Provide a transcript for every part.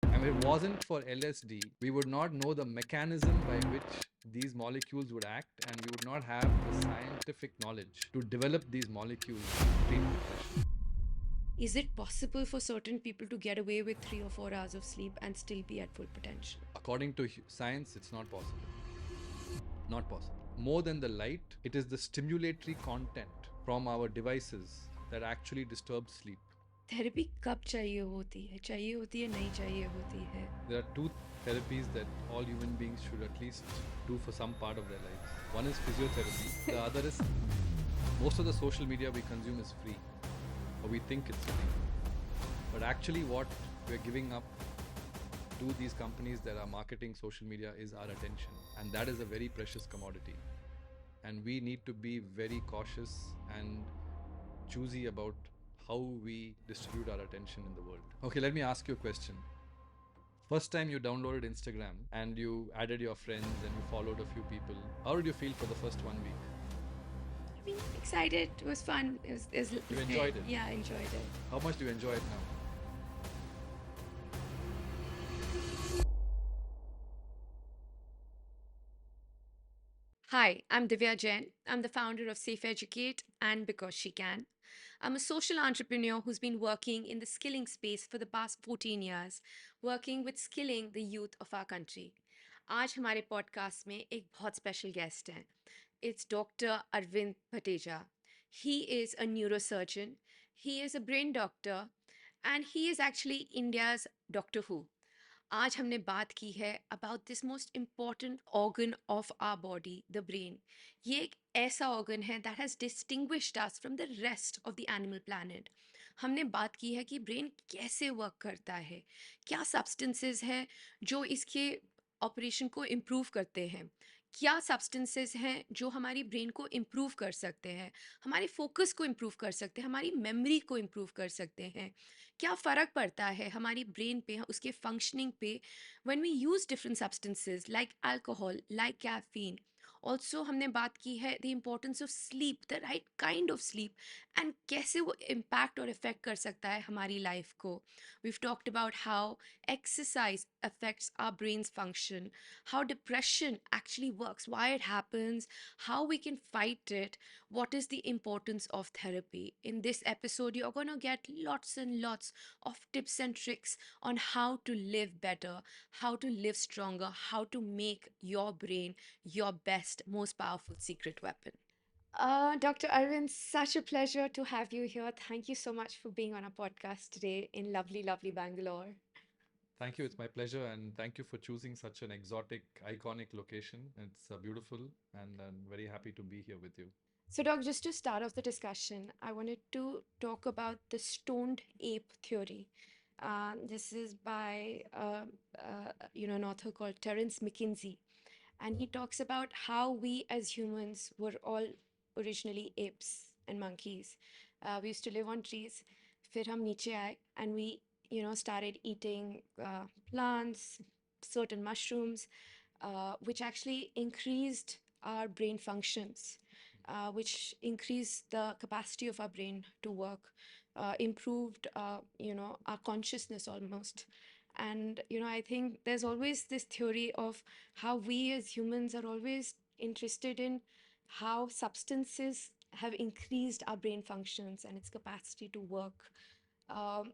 And if it wasn't for LSD, we would not know the mechanism by which these molecules would act, and we would not have the scientific knowledge to develop these molecules to treat depression. Is it possible for certain people to get away with 3 or 4 hours of sleep and still be at full potential? According to science, it's not possible. Not possible. More than the light, it is the stimulatory content from our devices that actually disturbs sleep. Therapy कब चाहिए होती है नहीं चाहिए होती है? There are two therapies that all human beings should at least do for some part of their lives. One is physiotherapy. The other is most of the social media we consume is free, or we think it's free. But actually, what we're giving up to these companies that are marketing social media is our attention. And that is a very precious commodity. And we need to be very cautious and choosy about how we distribute our attention in the world. Okay, let me ask you a question. First time you downloaded Instagram and you added your friends and you followed a few people, how did you feel for the first 1 week? I mean, excited. It was fun. You enjoyed it? Yeah, I enjoyed it. How much do you enjoy it now? Hi, I'm Divya Jain. I'm the founder of Safe Educate and Because She Can. I'm a social entrepreneur who's been working in the skilling space for the past 14 years, working with skilling the youth of our country. आज हमारे podcast में एक बहुत special guest हैं. It's Dr. Arvind Bhateja. He is a neurosurgeon, he is a brain doctor, and he is actually India's Doctor Who. आज हमने बात की है about this most important organ of our body the brain. ये एक ऐसा organ है that has distinguished us from the rest of the animal planet. हमने बात की है कि ब्रेन कैसे वर्क करता है, क्या सब्सटेंसेस है जो इसके ऑपरेशन को इम्प्रूव करते हैं, क्या सब्सटेंसेस हैं जो हमारी ब्रेन को इम्प्रूव कर सकते हैं, हमारे फोकस को इम्प्रूव कर सकते हैं, हमारी मेमोरी को इम्प्रूव कर सकते हैं, क्या फ़र्क पड़ता है हमारी ब्रेन पे, उसके फंक्शनिंग पे when we use different substances like alcohol, like caffeine. Also हमने बात की है the importance of sleep, the right kind of sleep, and कैसे वो इम्पैक्ट और इफेक्ट कर सकता है हमारी लाइफ को. We've talked about how exercise affects our brain's function, how depression actually works, why it happens, how we can fight it, what is the importance of therapy. In this episode, you're going to get lots and lots of tips and tricks on how to live better, how to live stronger, how to make your brain your best, most powerful secret weapon. Dr. Arvind, such a pleasure to have you here. Thank you so much for being on our podcast today in lovely, lovely Bangalore. Thank you. It's my pleasure. And thank you for choosing such an exotic, iconic location. It's beautiful. And I'm very happy to be here with you. So, Doc, just to start off the discussion, I wanted to talk about the stoned ape theory. This is by an author called Terence McKinsey, and he talks about how we as humans were all originally apes and monkeys. We used to live on trees. फिर हम नीचे आए and we started eating plants, certain mushrooms, which actually increased our brain functions, which increased the capacity of our brain to work, improved, our consciousness almost. And, I think there's always this theory of how we as humans are always interested in how substances have increased our brain functions and its capacity to work. Um,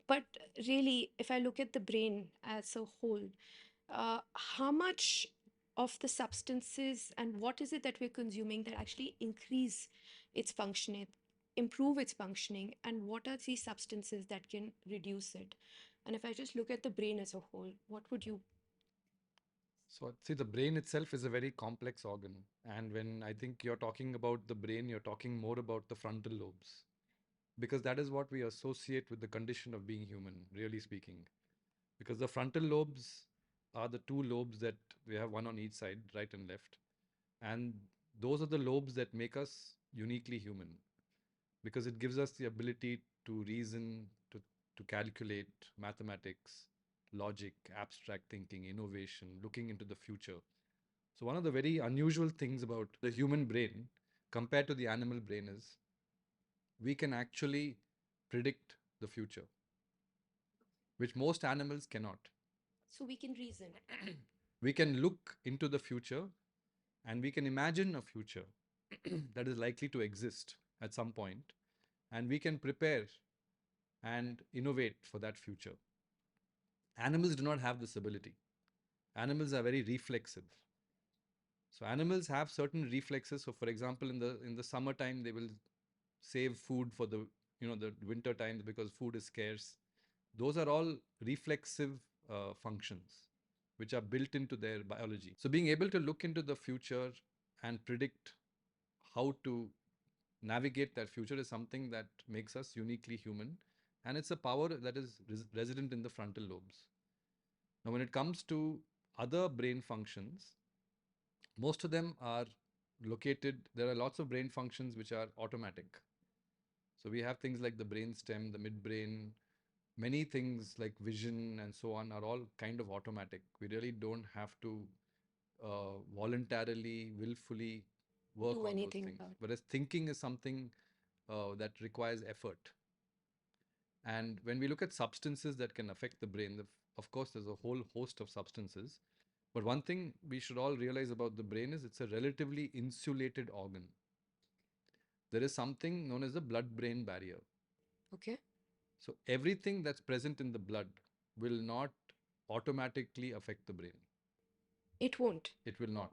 but really, if I look at the brain as a whole, how much of the substances and what is it that we're consuming that actually increase its functioning, improve its functioning, and what are these substances that can reduce it? And if I just look at the brain as a whole, what would you? So, see, the brain itself is a very complex organ. And when I think you're talking about the brain, you're talking more about the frontal lobes. Because that is what we associate with the condition of being human, really speaking. Because the frontal lobes are the two lobes that we have, one on each side, right and left. And those are the lobes that make us uniquely human, because it gives us the ability to reason, to calculate, mathematics, logic, abstract thinking, innovation, looking into the future. So, one of the very unusual things about the human brain compared to the animal brain is we can actually predict the future. which most animals cannot. So we can reason. We can look into the future and we can imagine a future that is likely to exist at some point, and we can prepare and innovate for that future. Animals do not have this ability. Animals are very reflexive. So animals have certain reflexes. So for example, in the summertime, they will save food for the winter times because food is scarce. Those are all reflexive functions which are built into their biology. So being able to look into the future and predict how to navigate that future is something that makes us uniquely human, and it's a power that is resident in the frontal lobes. Now, when it comes to other brain functions, most of them are located, there are lots of brain functions which are automatic. So we have things like the brain stem, the midbrain, many things like vision and so on are all kind of automatic. We really don't have to voluntarily, willfully work Do on those anything things. about. Whereas thinking is something that requires effort. And when we look at substances that can affect the brain, of course, there's a whole host of substances. But one thing we should all realize about the brain is it's a relatively insulated organ. There is something known as the blood-brain barrier. Okay. So everything that's present in the blood will not automatically affect the brain. It won't. It will not.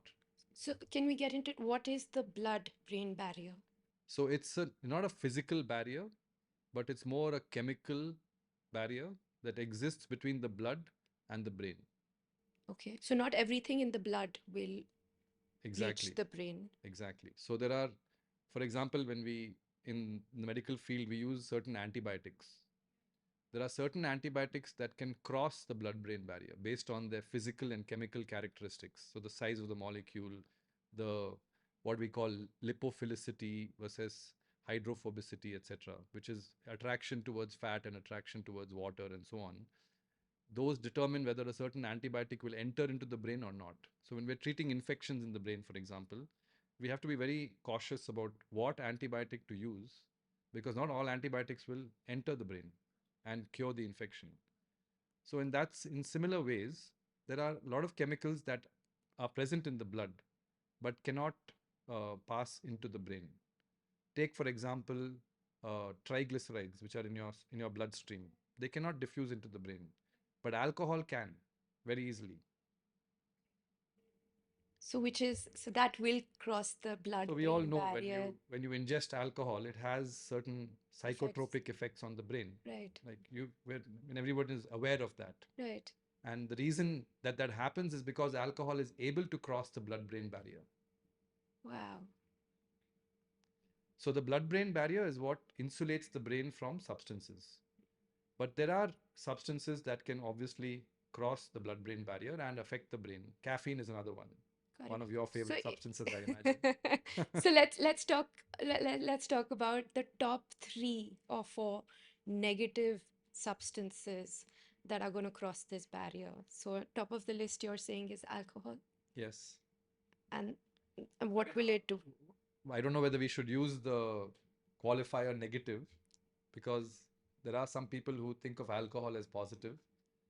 So can we get into what is the blood-brain barrier? So it's not a physical barrier, but it's more a chemical barrier that exists between the blood and the brain. Okay. So not everything in the blood will Exactly. reach the brain. Exactly. So there are, for example, when we in the medical field we use certain antibiotics. There are certain antibiotics that can cross the blood-brain barrier based on their physical and chemical characteristics. So the size of the molecule, the what we call lipophilicity versus hydrophobicity, etc., which is attraction towards fat and attraction towards water and so on. Those determine whether a certain antibiotic will enter into the brain or not. So when we're treating infections in the brain, for example, we have to be very cautious about what antibiotic to use because not all antibiotics will enter the brain and cure the infection. So in similar ways, there are a lot of chemicals that are present in the blood but cannot pass into the brain. Take for example triglycerides, which are in your bloodstream. They cannot diffuse into the brain, but alcohol can very easily. So that will cross the So we all blood-brain know barrier when you ingest alcohol, it has certain effects. psychotropic effects on the brain. Right. Like when everyone is aware of that. Right. And the reason that that happens is because alcohol is able to cross the blood-brain barrier. Wow. So the blood-brain barrier is what insulates the brain from substances. But there are substances that can obviously cross the blood-brain barrier and affect the brain. Caffeine is another one. Got One it. of your So, favorite substances, I imagine. so let's talk about the top three or four negative substances that are going to cross this barrier. So top of the list you're saying is alcohol, Yes. and what will it do? I don't know whether we should use the qualifier negative because there are some people who think of alcohol as positive.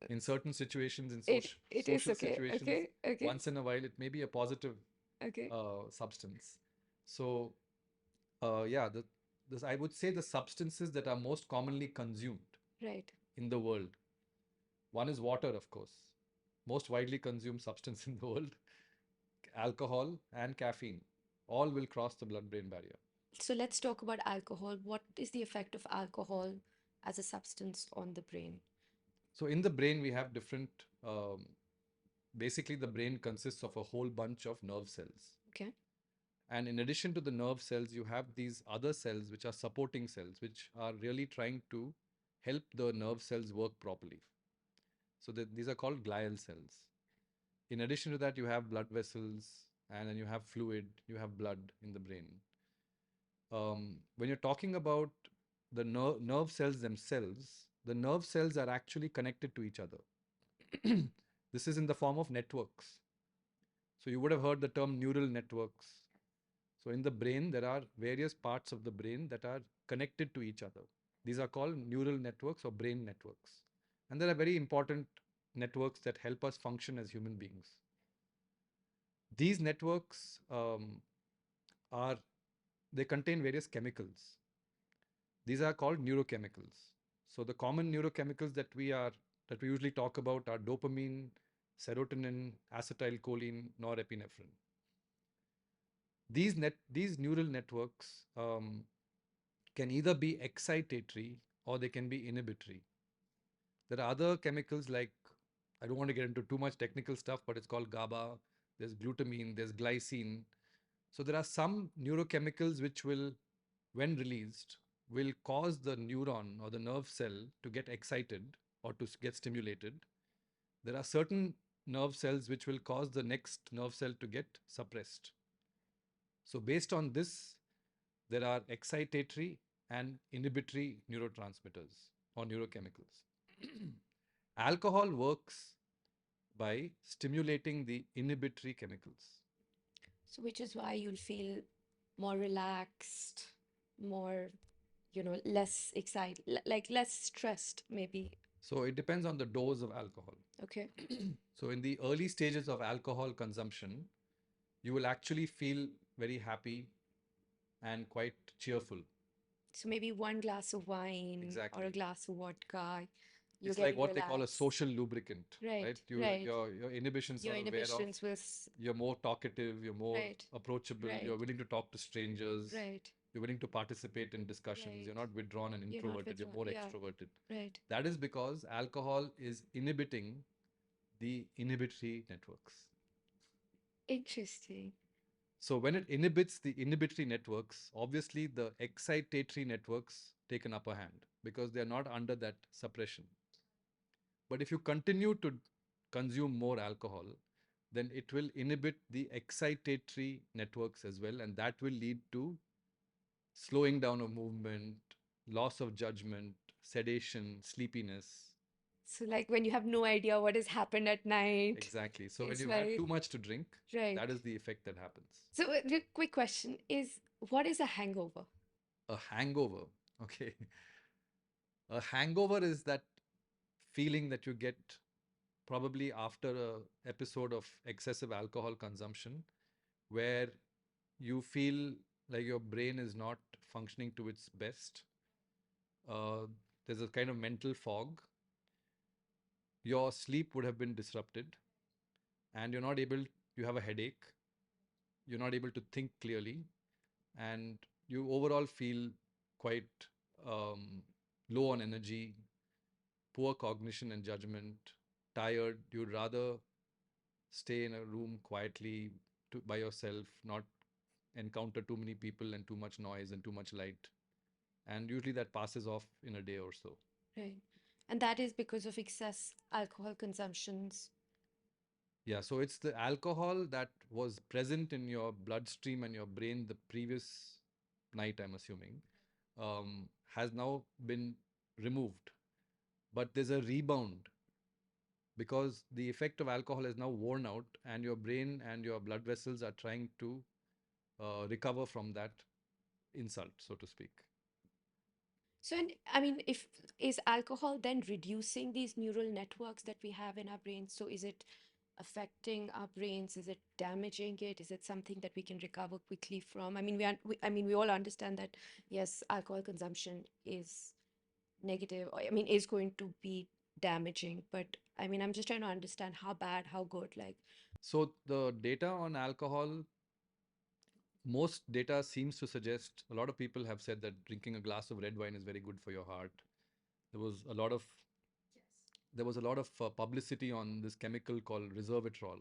In certain situations, in It is social okay. situations, Okay. Okay. once in a while, it may be a positive Okay. substance. So, yeah, this I would say the substances that are most commonly consumed Right. in the world. One is water, of course, most widely consumed substance in the world. Alcohol and caffeine, all will cross the blood-brain barrier. So let's talk about alcohol. What is the effect of alcohol as a substance on the brain? So in the brain, we have different. Basically, the brain consists of a whole bunch of nerve cells. Okay. And in addition to the nerve cells, you have these other cells which are supporting cells, which are really trying to help the nerve cells work properly. So these are called glial cells. In addition to that, you have blood vessels, and then you have fluid, you have blood in the brain. When you're talking about the nerve cells themselves, the nerve cells are actually connected to each other. This is in the form of networks. So you would have heard the term neural networks. So in the brain, there are various parts of the brain that are connected to each other. These are called neural networks or brain networks. And there are very important networks that help us function as human beings. These networks are they contain various chemicals. These are called neurochemicals. So the common neurochemicals that we usually talk about are dopamine, serotonin, acetylcholine, norepinephrine. These neural networks can either be excitatory or they can be inhibitory. There are other chemicals like, I don't want to get into too much technical stuff, but it's called GABA, there's glutamine, there's glycine. So there are some neurochemicals which will, when released, will cause the neuron or the nerve cell to get excited or to get stimulated. There are certain nerve cells which will cause the next nerve cell to get suppressed. So based on this, there are excitatory and inhibitory neurotransmitters or neurochemicals. Alcohol works by stimulating the inhibitory chemicals. So, which is why you'll feel more relaxed, more, less excited, like less stressed, maybe. So it depends on the dose of alcohol. Okay. So in the early stages of alcohol consumption, you will actually feel very happy and quite cheerful. So maybe one glass of wine or Exactly. a glass of vodka, you're It's like getting what they call a relaxed. social lubricant, right? Right, You right. your inhibitions Your sort of wear off. inhibitions will, You're more talkative, you're more right, approachable, right, you're willing to talk to strangers, right, you're willing to participate in discussions, you're right. not withdrawn and You're not introverted, you're withdrawn. more Yeah, extroverted. right. That is because alcohol is inhibiting the inhibitory networks. Interesting. So when it inhibits the inhibitory networks, obviously the excitatory networks take an upper hand because they are not under that suppression. But if you continue to consume more alcohol, then it will inhibit the excitatory networks as well, and that will lead to slowing down of movement, loss of judgment, sedation, sleepiness. So, like when you have no idea what has happened at night, Exactly. So when it's you've had like, too much to drink, right. that is the effect that happens. So, a quick question is, what is a hangover? A hangover. Okay. A hangover is that feeling that you get probably after a episode of excessive alcohol consumption where you feel like your brain is not functioning to its best. Uh, there's a kind of mental fog. Your sleep would have been disrupted, and you have a headache, you're not able to think clearly, and you overall feel quite low on energy, poor cognition and judgment, tired. You'd rather stay in a room quietly by yourself, not encounter too many people and too much noise and too much light. And usually that passes off in a day or so. Right. And that is because of excess alcohol consumptions. Yeah, so it's the alcohol that was present in your bloodstream and your brain the previous night, I'm assuming, has now been removed. But there's a rebound because the effect of alcohol is now worn out, and your brain and your blood vessels are trying to recover from that insult, so to speak. So, and I mean, if is alcohol then reducing these neural networks that we have in our brains? So, is it affecting our brains? Is it damaging it? Is it something that we can recover quickly from? I mean, I mean, we all understand that yes, alcohol consumption is negative, or I mean, is going to be damaging. But I mean, I'm just trying to understand how bad, how good, like. So the data on alcohol, most data seems to suggest a lot of people have said that drinking a glass of red wine is very good for your heart. There was a lot of publicity on this chemical called resveratrol,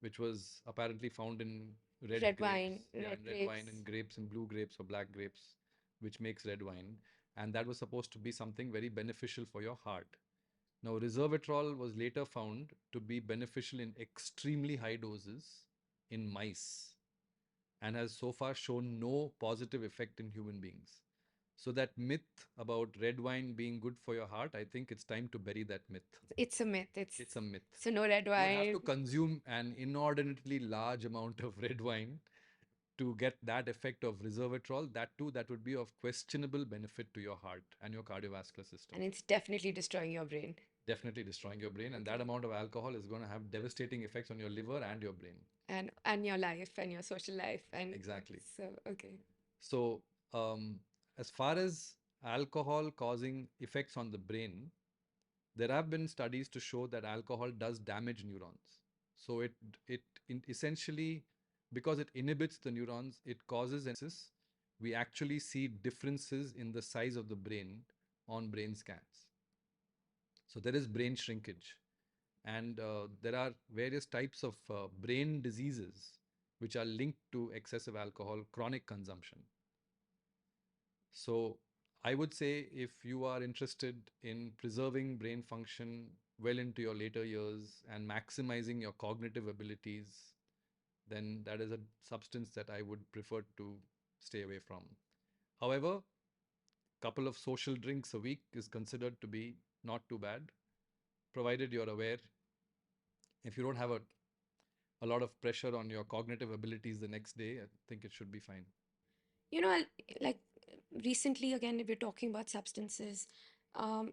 which was apparently found in red Red grapes. wine, Yeah, red in red wine grapes. and grapes and blue grapes or black grapes, which makes red wine. And that was supposed to be something very beneficial for your heart. Now, resveratrol was later found to be beneficial in extremely high doses in mice and has so far shown no positive effect in human beings. So, that myth about red wine being good for your heart, I think it's time to bury that myth. It's a myth. It's a myth. So no red You would have to wine. consume an inordinately large amount of red wine to get that effect of resveratrol. That too, that would be of questionable benefit to your heart and your cardiovascular system. And it's definitely destroying your brain. definitely destroying your brain, and that amount of alcohol is going to have devastating effects on your liver and your brain. And your life and your social life and Exactly. so okay. So, as far as alcohol causing effects on the brain, there have been studies to show that alcohol does damage neurons. So essentially, because it inhibits the neurons, it causes we actually see differences in the size of the brain on brain scans. So there is brain shrinkage, and there are various types of brain diseases which are linked to excessive alcohol chronic consumption. So I would say if you are interested in preserving brain function well into your later years and maximizing your cognitive abilities, then that is a substance that I would prefer to stay away from. However, couple of social drinks a week is considered to be not too bad, provided you're aware. If you don't have a lot of pressure on your cognitive abilities the next day, I think it should be fine. You know, like recently, again, we're talking about substances. Um,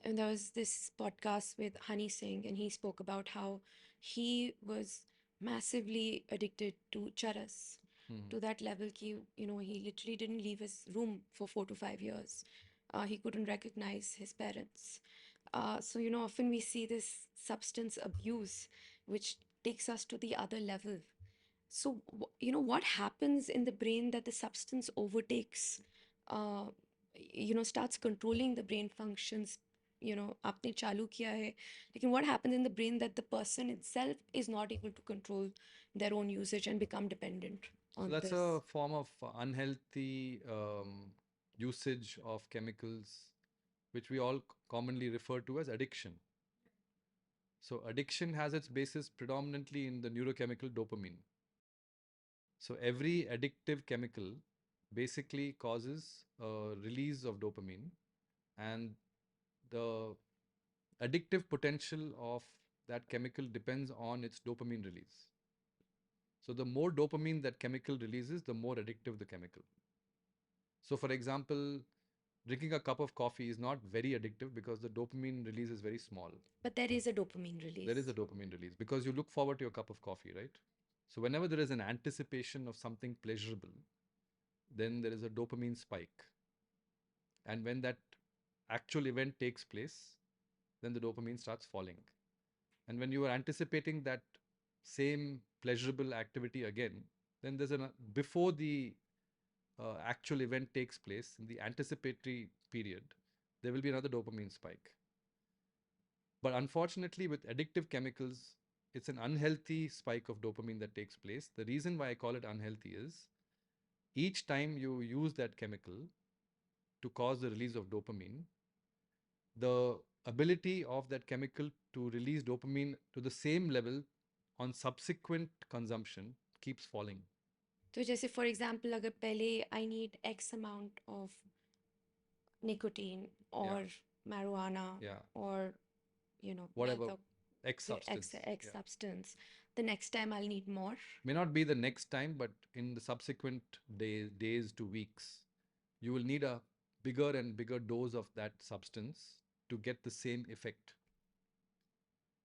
and there was this podcast with Honey Singh, and he spoke about how he was massively addicted to charas Mhm. to that level ki, he literally didn't leave his room for 4 to 5 years. He couldn't recognize his parents. So, often we see this substance abuse, which takes us to the other level. So, what happens in the brain that the substance overtakes, uh, starts controlling the brain functions, आपने चालू किया है, लेकिन what happens in the brain that the person itself is not able to control their own usage and become dependent So on that's this? a form of unhealthy usage of chemicals, which we all commonly refer to as addiction. So addiction has its basis predominantly in the neurochemical dopamine. So every addictive chemical basically causes a release of dopamine, and the addictive potential of that chemical depends on its dopamine release. So the more dopamine that chemical releases, the more addictive the chemical. So for example, drinking a cup of coffee is not very addictive because the dopamine release is very small. But there is a dopamine There is release. a dopamine release because you look forward to your cup of coffee, right? So whenever there is an anticipation of something pleasurable, then there is a dopamine spike. And when that actual event takes place, then the dopamine starts falling. And when you are anticipating that same pleasurable activity again, then there's a before the actual event takes place in the anticipatory period, there will be another dopamine spike. But unfortunately, with addictive chemicals, it's an unhealthy spike of dopamine that takes place. The reason why I call it unhealthy is each time you use that chemical to cause the release of dopamine, the ability of that chemical to release dopamine to the same level on subsequent consumption keeps falling. तो जैसे for example अगर पहले I need x amount of nicotine Yeah, or marijuana yeah, or whatever, the X substance. X Yeah. substance, the next time I'll need more. May not be the next time, but in the subsequent days to weeks, you will need a bigger and bigger dose of that substance to get the same effect.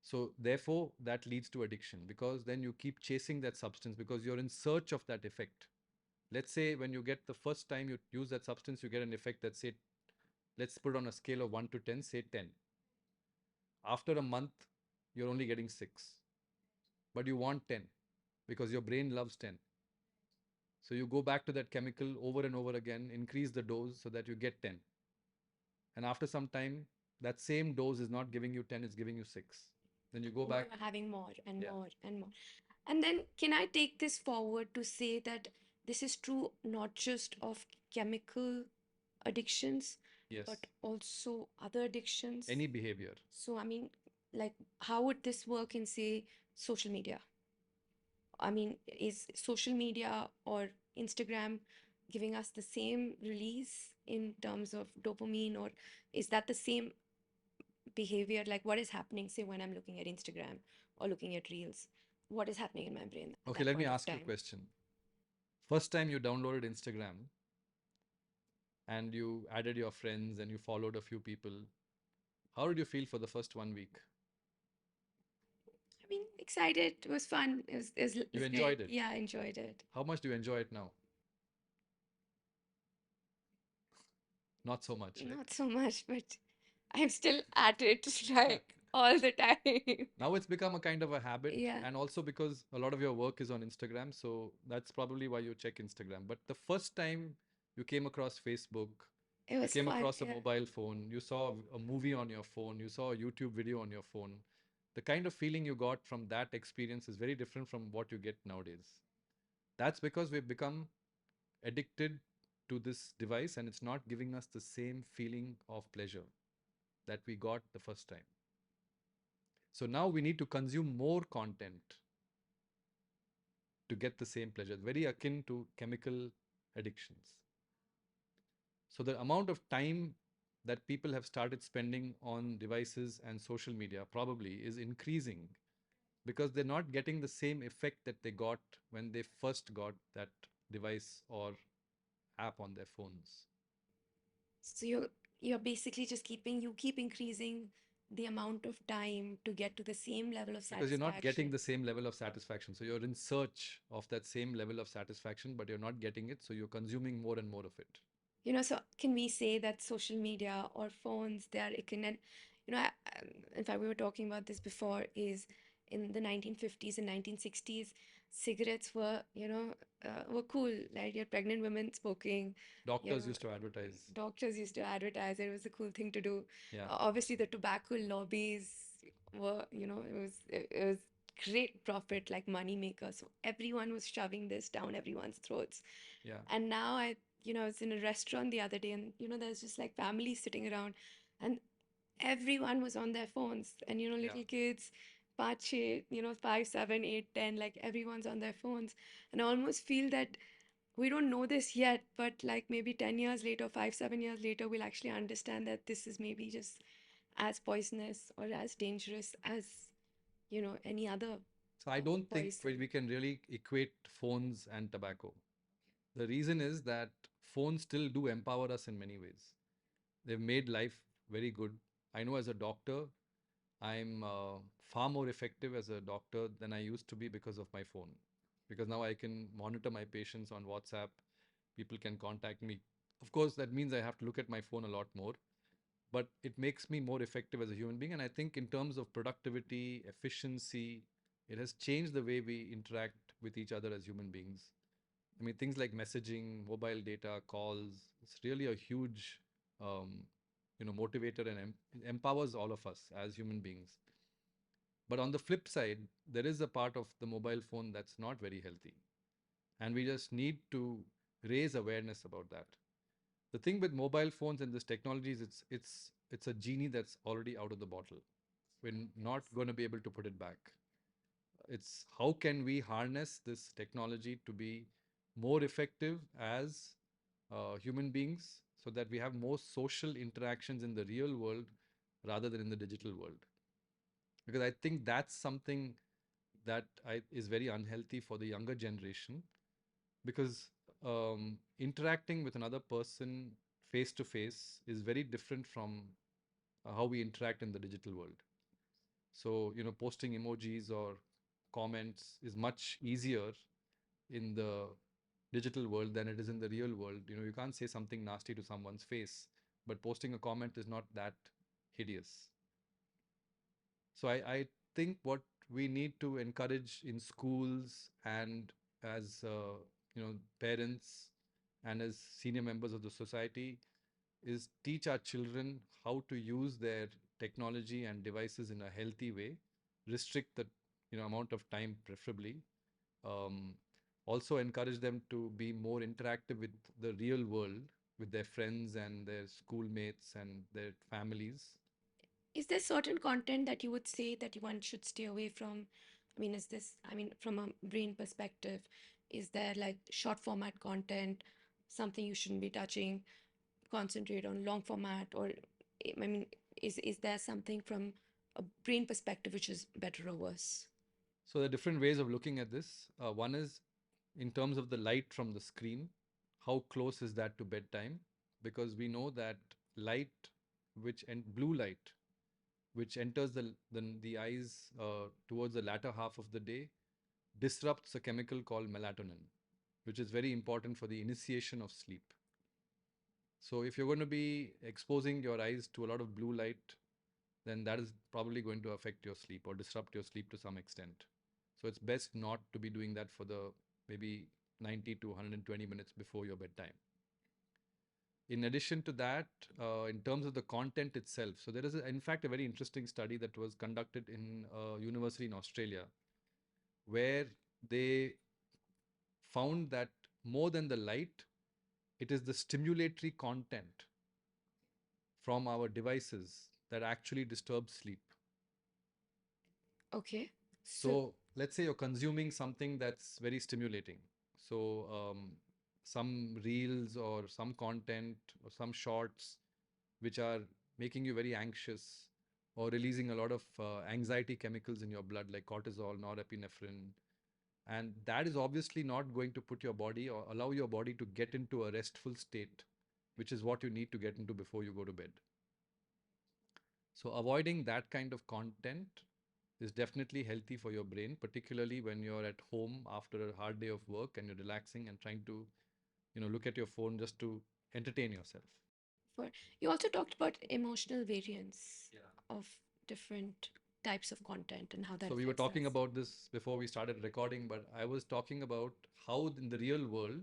So, therefore, that leads to addiction because then you keep chasing that substance because you're in search of that effect. Let's say when you get the first time you use that substance, you get an effect that, say, let's put on a scale of 1 to 10, say 10. After a month, you're only getting 6, but you want 10 because your brain loves 10. So you go back to that chemical over and over again, increase the dose so that you get 10. And after some time, that same dose is not giving you 10, it's giving you 6. Then you go Now back. I'm having more and Yeah. more and more. And then, can I take this forward to say that this is true not just of chemical addictions, Yes. but also other addictions? Any behavior. So, I mean, like, how would this work in, say, social media? I mean, is social media or Instagram giving us the same release in terms of dopamine, or is that the same behavior? Like, what is happening, say, when I'm looking at Instagram or looking at Reels? What is happening in my brain at Okay, that let me point of ask you a time? question. First time you downloaded Instagram and you added your friends and you followed a few people, How did you feel for the first 1 week? I mean, excited. It was fun. It You was enjoyed great. it. Yeah, I enjoyed it. How much do you enjoy it now? Not so much, right? Not so much, but I'm still at it like all the time. Now it's become a kind of a habit, Yeah, and also because a lot of your work is on Instagram, so that's probably why you check Instagram. But the first time you came across Facebook, it you was came fun. across a Yeah. mobile phone, you saw a movie on your phone, you saw a YouTube video on your phone, the kind of feeling you got from that experience is very different from what you get nowadays. That's because we've become addicted to this device and it's not giving us the same feeling of pleasure that we got the first time. So now we need to consume more content to get the same pleasure, very akin to chemical addictions. So the amount of time that people have started spending on devices and social media probably is increasing because they're not getting the same effect that they got when they first got that device or app on their phones. So you're basically just you keep increasing the amount of time to get to the same level of Because you're not getting satisfaction. the same level of satisfaction. So you're in search of that same level of satisfaction, but you're not getting it. So you're consuming more and more of it. So can we say that social media or phones, they are akin? And, in fact, we were talking about this before, is in the 1950s and 1960s, cigarettes were cool. Like, you had pregnant women smoking, you Doctors know, used to advertise. doctors used to advertise it. It was a cool thing to do. Yeah, Obviously, the tobacco lobbies it was great profit, like money maker. So everyone was shoving this down everyone's throats. yeah, And now I was in a restaurant the other day, and there's just like families sitting around, and everyone was on their phones, and yeah. little kids, pache, 5, 7, 8, 10, like everyone's on their phones. And I almost feel that we don't know this yet, but like maybe 10 years later, 5, 7 years later, we'll actually understand that this is maybe just as poisonous or as dangerous as, any other So I don't think poison. we can really equate phones and tobacco. The reason is that phones still do empower us in many ways. They've made life very good. I know as a doctor, I'm far more effective as a doctor than I used to be because of my phone. Because now I can monitor my patients on WhatsApp. People can contact me. Of course, that means I have to look at my phone a lot more, but it makes me more effective as a human being. And I think in terms of productivity, efficiency, it has changed the way we interact with each other as human beings. I mean, things like messaging, mobile data, calls, it's really a huge, um, motivator and empowers all of us as human beings. But on the flip side, there is a part of the mobile phone that's not very healthy. And we just need to raise awareness about that. The thing with mobile phones and this technology is it's a genie that's already out of the bottle. We're not going to be able to put it back. It's how can we harness this technology to be more effective as human beings so that we have more social interactions in the real world rather than in the digital world. Because I think that's something that is very unhealthy for the younger generation because interacting with another person face to face is very different from how we interact in the digital world. So, posting emojis or comments is much easier in the digital world than it is in the real world. You can't say something nasty to someone's face, but posting a comment is not that hideous. So I think what we need to encourage in schools and as parents and as senior members of the society is teach our children how to use their technology and devices in a healthy way, restrict the amount of time preferably, um, also encourage them to be more interactive with the real world, with their friends and their schoolmates and their families. Is there certain content that you would say that one should stay away from? From a brain perspective, is there like short format content, something you shouldn't be touching, concentrate on long format, or I mean, is there something from a brain perspective which is better or worse? So there are different ways of looking at this. One is in terms of the light from the screen, how close is that to bedtime? Because we know that light, which and blue light which enters the eyes towards the latter half of the day, disrupts a chemical called melatonin, which is very important for the initiation of sleep. So if you're going to be exposing your eyes to a lot of blue light, then that is probably going to affect your sleep or disrupt your sleep to some extent. So it's best not to be doing that for the maybe 90 to 120 minutes before your bedtime. In addition to that, in terms of the content itself, so there is, in fact, a very interesting study that was conducted in a university in Australia, where they found that more than the light, it is the stimulatory content from our devices that actually disturbs sleep. Okay. So let's say you're consuming something that's very stimulating. So some reels or some content or some shorts which are making you very anxious or releasing a lot of anxiety chemicals in your blood like cortisol, norepinephrine. And that is obviously not going to put your body or allow your body to get into a restful state, which is what you need to get into before you go to bed. So avoiding that kind of content is definitely healthy for your brain, particularly when you're at home after a hard day of work and you're relaxing and trying to, look at your phone just to entertain yourself. For you also talked about emotional variance of different types of content and how that So we were affects talking us. about this before we started recording, but I was talking about how in the real world,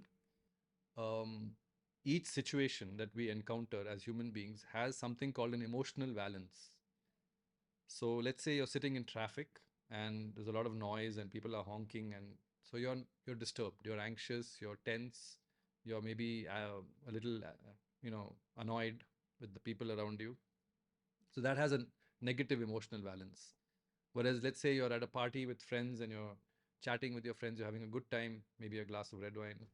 um, each situation that we encounter as human beings has something called an emotional valence. So let's say you're sitting in traffic and there's a lot of noise and people are honking, and so you're disturbed, you're anxious, you're tense, you're maybe a little annoyed with the people around you. So that has a negative emotional valence. Whereas let's say you're at a party with friends and you're chatting with your friends, you're having a good time, maybe a glass of red wine.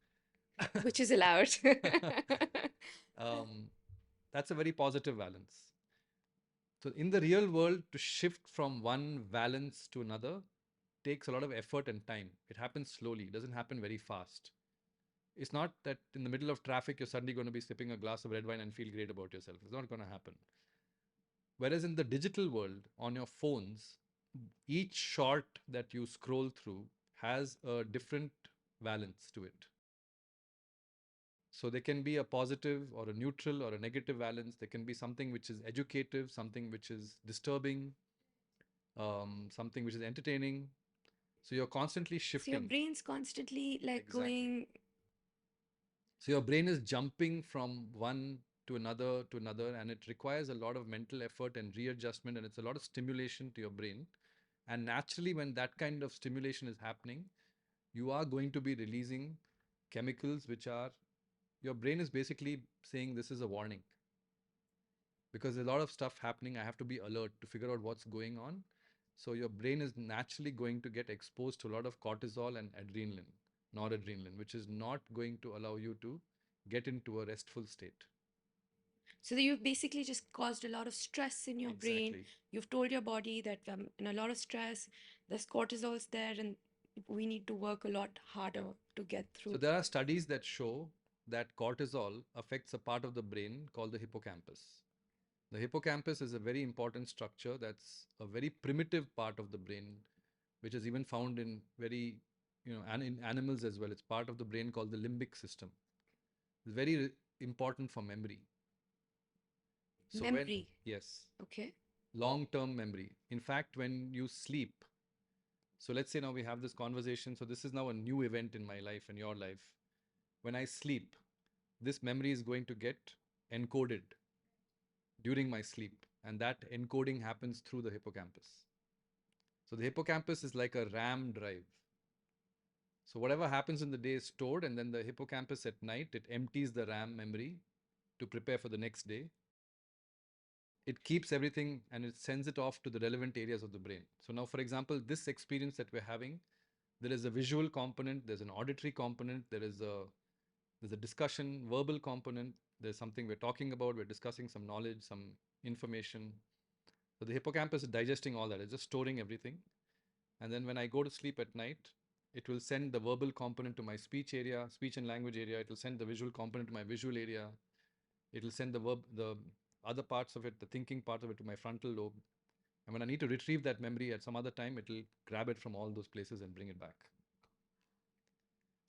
Which is allowed. um, that's a very positive valence. So in the real world, to shift from one valence to another takes a lot of effort and time. It happens slowly, it doesn't happen very fast. It's not that in the middle of traffic, you're suddenly going to be sipping a glass of red wine and feel great about yourself. It's not going to happen. Whereas in the digital world, on your phones, each short that you scroll through has a different valence to it. So there can be a positive or a neutral or a negative valence. There can be something which is educative, something which is disturbing, something which is entertaining. So you're constantly So your shifting. brain's constantly like Exactly. going. So your brain is jumping from one to another, and it requires a lot of mental effort and readjustment, and it's a lot of stimulation to your brain. And naturally, when that kind of stimulation is happening, you are going to be releasing chemicals which are, your brain is basically saying this is a warning because there's a lot of stuff happening. I have to be alert to figure out what's going on. So your brain is naturally going to get exposed to a lot of cortisol and adrenaline, noradrenaline, which is not going to allow you to get into a restful state. So that you've basically just caused a lot of stress in your brain. Exactly. You've told your body that I'm in a lot of stress, there's cortisol's there, and we need to work a lot harder to get So through. there are studies that show that cortisol affects a part of the brain called the hippocampus. The hippocampus is a very important structure that's a very primitive part of the brain, which is even found in very, in animals as well. It's part of the brain called the limbic system. It's very important for memory. So when, Memory. yes, Okay. long-term memory. In fact, when you sleep, so let's say now we have this conversation. So this is now a new event in my life and your life. When I sleep, this memory is going to get encoded during my sleep, and that encoding happens through the hippocampus. So the hippocampus is like a RAM drive. So whatever happens in the day is stored, and then the hippocampus at night, it empties the RAM memory to prepare for the next day. It keeps everything and it sends it off to the relevant areas of the brain. So now, for example, this experience that we're having, there is a visual component, there's an auditory component, there's a discussion, verbal component, there's something we're talking about, we're discussing some knowledge, some information. So the hippocampus is digesting all that, it's just storing everything. And then when I go to sleep at night, it will send the verbal component to my speech area, speech and language area. It will send the visual component to my visual area. It will send the other parts of it, the thinking part of it, to my frontal lobe. And when I need to retrieve that memory at some other time, it will grab it from all those places and bring it back.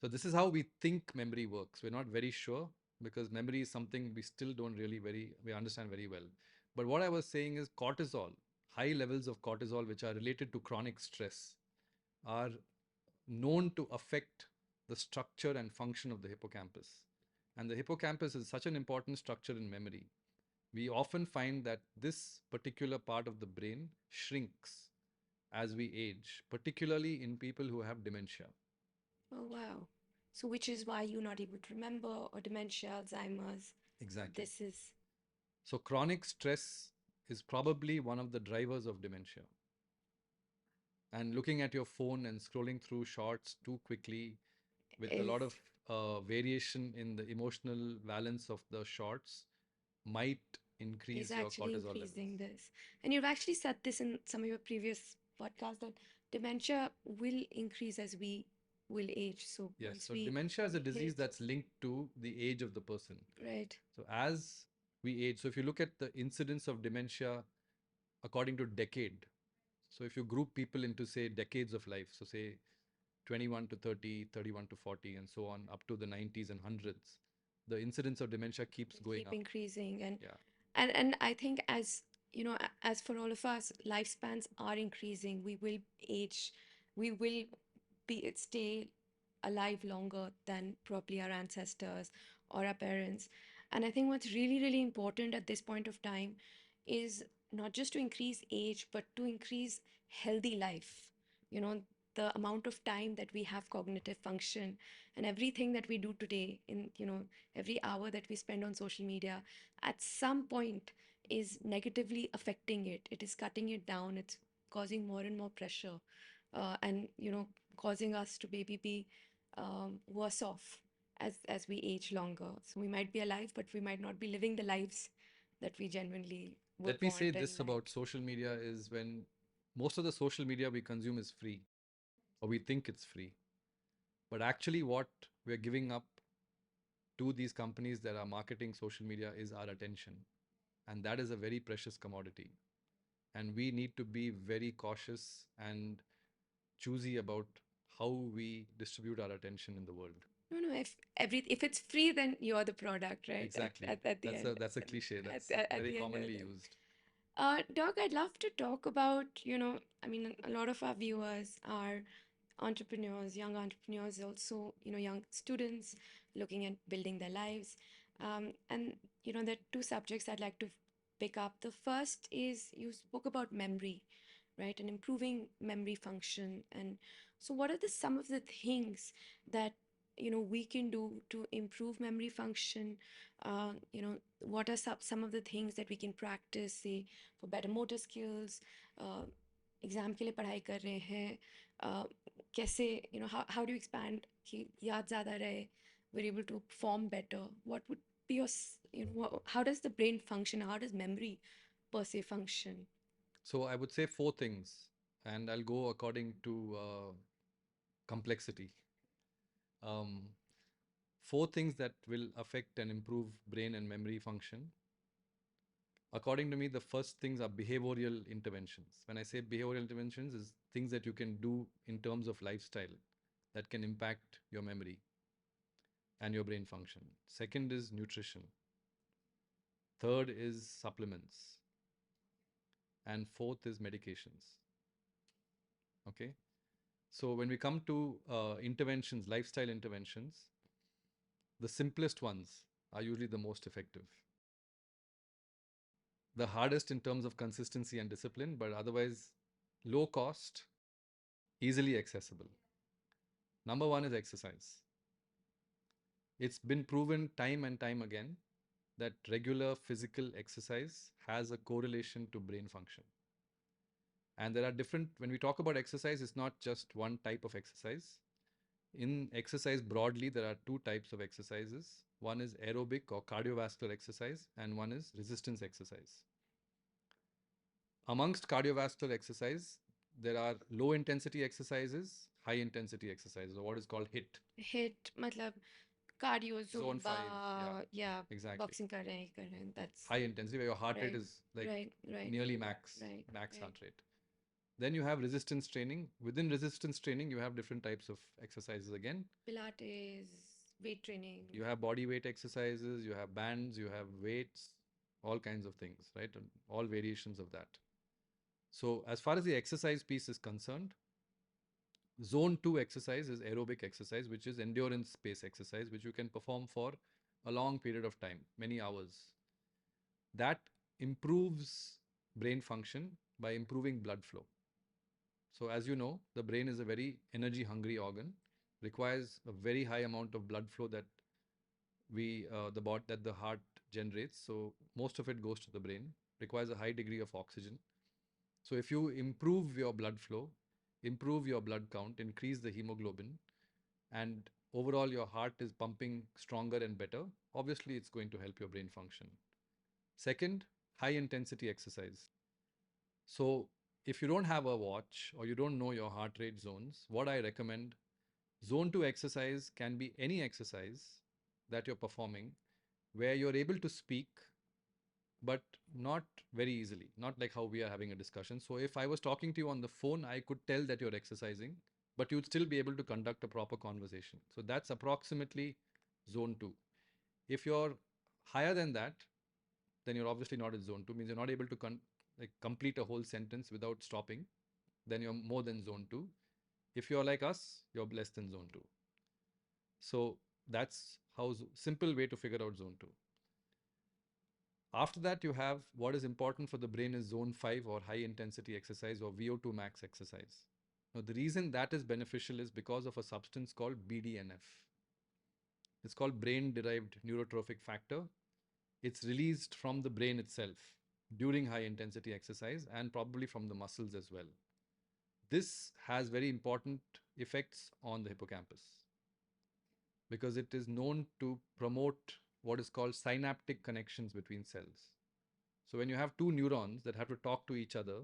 So this is how we think memory works. We're not very sure because memory is something we still don't really we understand very well. But what I was saying is cortisol, high levels of cortisol, which are related to chronic stress, are known to affect the structure and function of the hippocampus. And the hippocampus is such an important structure in memory. We often find that this particular part of the brain shrinks as we age, particularly in people who have dementia. Oh, wow. So, which is why you're not able to remember, or dementia, Alzheimer's. Exactly. This is So, chronic stress is probably one of the drivers of dementia. And looking at your phone and scrolling through shorts too quickly with a is lot of variation in the emotional balance of the shorts might is increase your actually cortisol levels. increasing this. And you've actually said this in some of your previous podcasts that dementia will increase as we will age. So Yes, once so we dementia is a disease hit, that's linked to the age of the person. right, So as we age, so if you look at the incidence of dementia according to decade, so if you group people into say decades of life, so say 21 to 30, 31 to 40, and so on, up to the 90s and hundreds, the incidence of dementia keeps will going keep up. increasing. And Yeah. and I think as as for all of us, lifespans are increasing. We will age, we will be stay alive longer than probably our ancestors or our parents. And I think what's really, really important at this point of time is not just to increase age, but to increase healthy life. You know, the amount of time that we have cognitive function and everything that we do today in, every hour that we spend on social media, at some point is negatively affecting it. It is cutting it down. It's causing more and more pressure. And causing us to maybe be worse off as we age longer. So we might be alive, but we might not be living the lives that we genuinely would Let me say want and this about like. social media is when most of the social media we consume is free or we think it's free. But actually, what we're giving up to these companies that are marketing social media is our attention. And that is a very precious commodity. And we need to be very cautious and choosy about how we distribute our attention in the world. No, no. If it's free, then you're the product, right? Exactly. At the end, That's a cliche at that's at very the end of the commonly day. used. Doc, I'd love to talk about, I mean, a lot of our viewers are entrepreneurs, young entrepreneurs, also, young students looking at building their lives. And, there are two subjects I'd like to pick up. The first is you spoke about memory, right? And improving memory function. And so, what are some of the things that we can do to improve memory function? What are some of the things that we can practice, say, for better motor skills? Exam के लिए पढ़ाई कर रहे हैं, कैसे how do you expand कि याद ज़्यादा रहे, we're able to perform better. What would be your how does the brain function, how does memory per se function? So I would say four things, and I'll go according to complexity. Um, Four things that will affect and improve brain and memory function. According to me, the first things are behavioral interventions. When I say behavioral interventions, is things that you can do in terms of lifestyle that can impact your memory and your brain function. Second is nutrition. Third is supplements. And fourth is medications. Okay. So when we come to interventions, lifestyle interventions, the simplest ones are usually the most effective. The hardest in terms of consistency and discipline, but otherwise low cost, easily accessible. Number one is exercise. It's been proven time and time again that regular physical exercise has a correlation to brain function. And there are different, when we talk about exercise, it's not just one type of exercise. In exercise broadly, there are two types of exercises. One is aerobic or cardiovascular exercise, and one is resistance exercise. Amongst cardiovascular exercise, there are low intensity exercises, high intensity exercises, or what is called HIIT. Hit मतलब Cardio, Zone 5. Yeah, Zumba, yeah, exactly. boxing kar rahe, that's High intensity where your heart rate right, is like right, right, nearly max, right, max right. heart rate. Then you have resistance training. Within resistance training, you have different types of exercises again. Pilates, weight training. You have body weight exercises, you have bands, you have weights, all kinds of things, right? And all variations of that. So, as far as the exercise piece is concerned, zone 2 exercise is aerobic exercise, which is endurance based exercise, which you can perform for a long period of time, many hours. That improves brain function by improving blood flow. So, as you know, the brain is a very energy hungry organ, requires a very high amount of blood flow that that the heart generates. So, most of it goes to the brain, requires a high degree of oxygen. So, if you improve your blood flow, improve your blood count, increase the hemoglobin, and overall your heart is pumping stronger and better, obviously it's going to help your brain function. Second, high intensity exercise. So, if you don't have a watch or you don't know your heart rate zones, what I recommend, zone 2 exercise can be any exercise that you're performing where you're able to speak, but not very easily, not like how we are having a discussion. So, if I was talking to you on the phone, I could tell that you're exercising, but you'd still be able to conduct a proper conversation. So, that's approximately zone 2. If you're higher than that, then you're obviously not in zone 2, means you're not able to like complete a whole sentence without stopping, then you're more than zone 2. If you're like us, you're less than zone 2. So that's how simple way to figure out zone 2. After that, you have what is important for the brain is zone 5 or high intensity exercise or VO2 max exercise. Now, the reason that is beneficial is because of a substance called BDNF. It's called brain derived neurotrophic factor. It's released from the brain itself during high intensity exercise and probably from the muscles as well. This has very important effects on the hippocampus because it is known to promote what is called synaptic connections between cells. So when you have two neurons that have to talk to each other,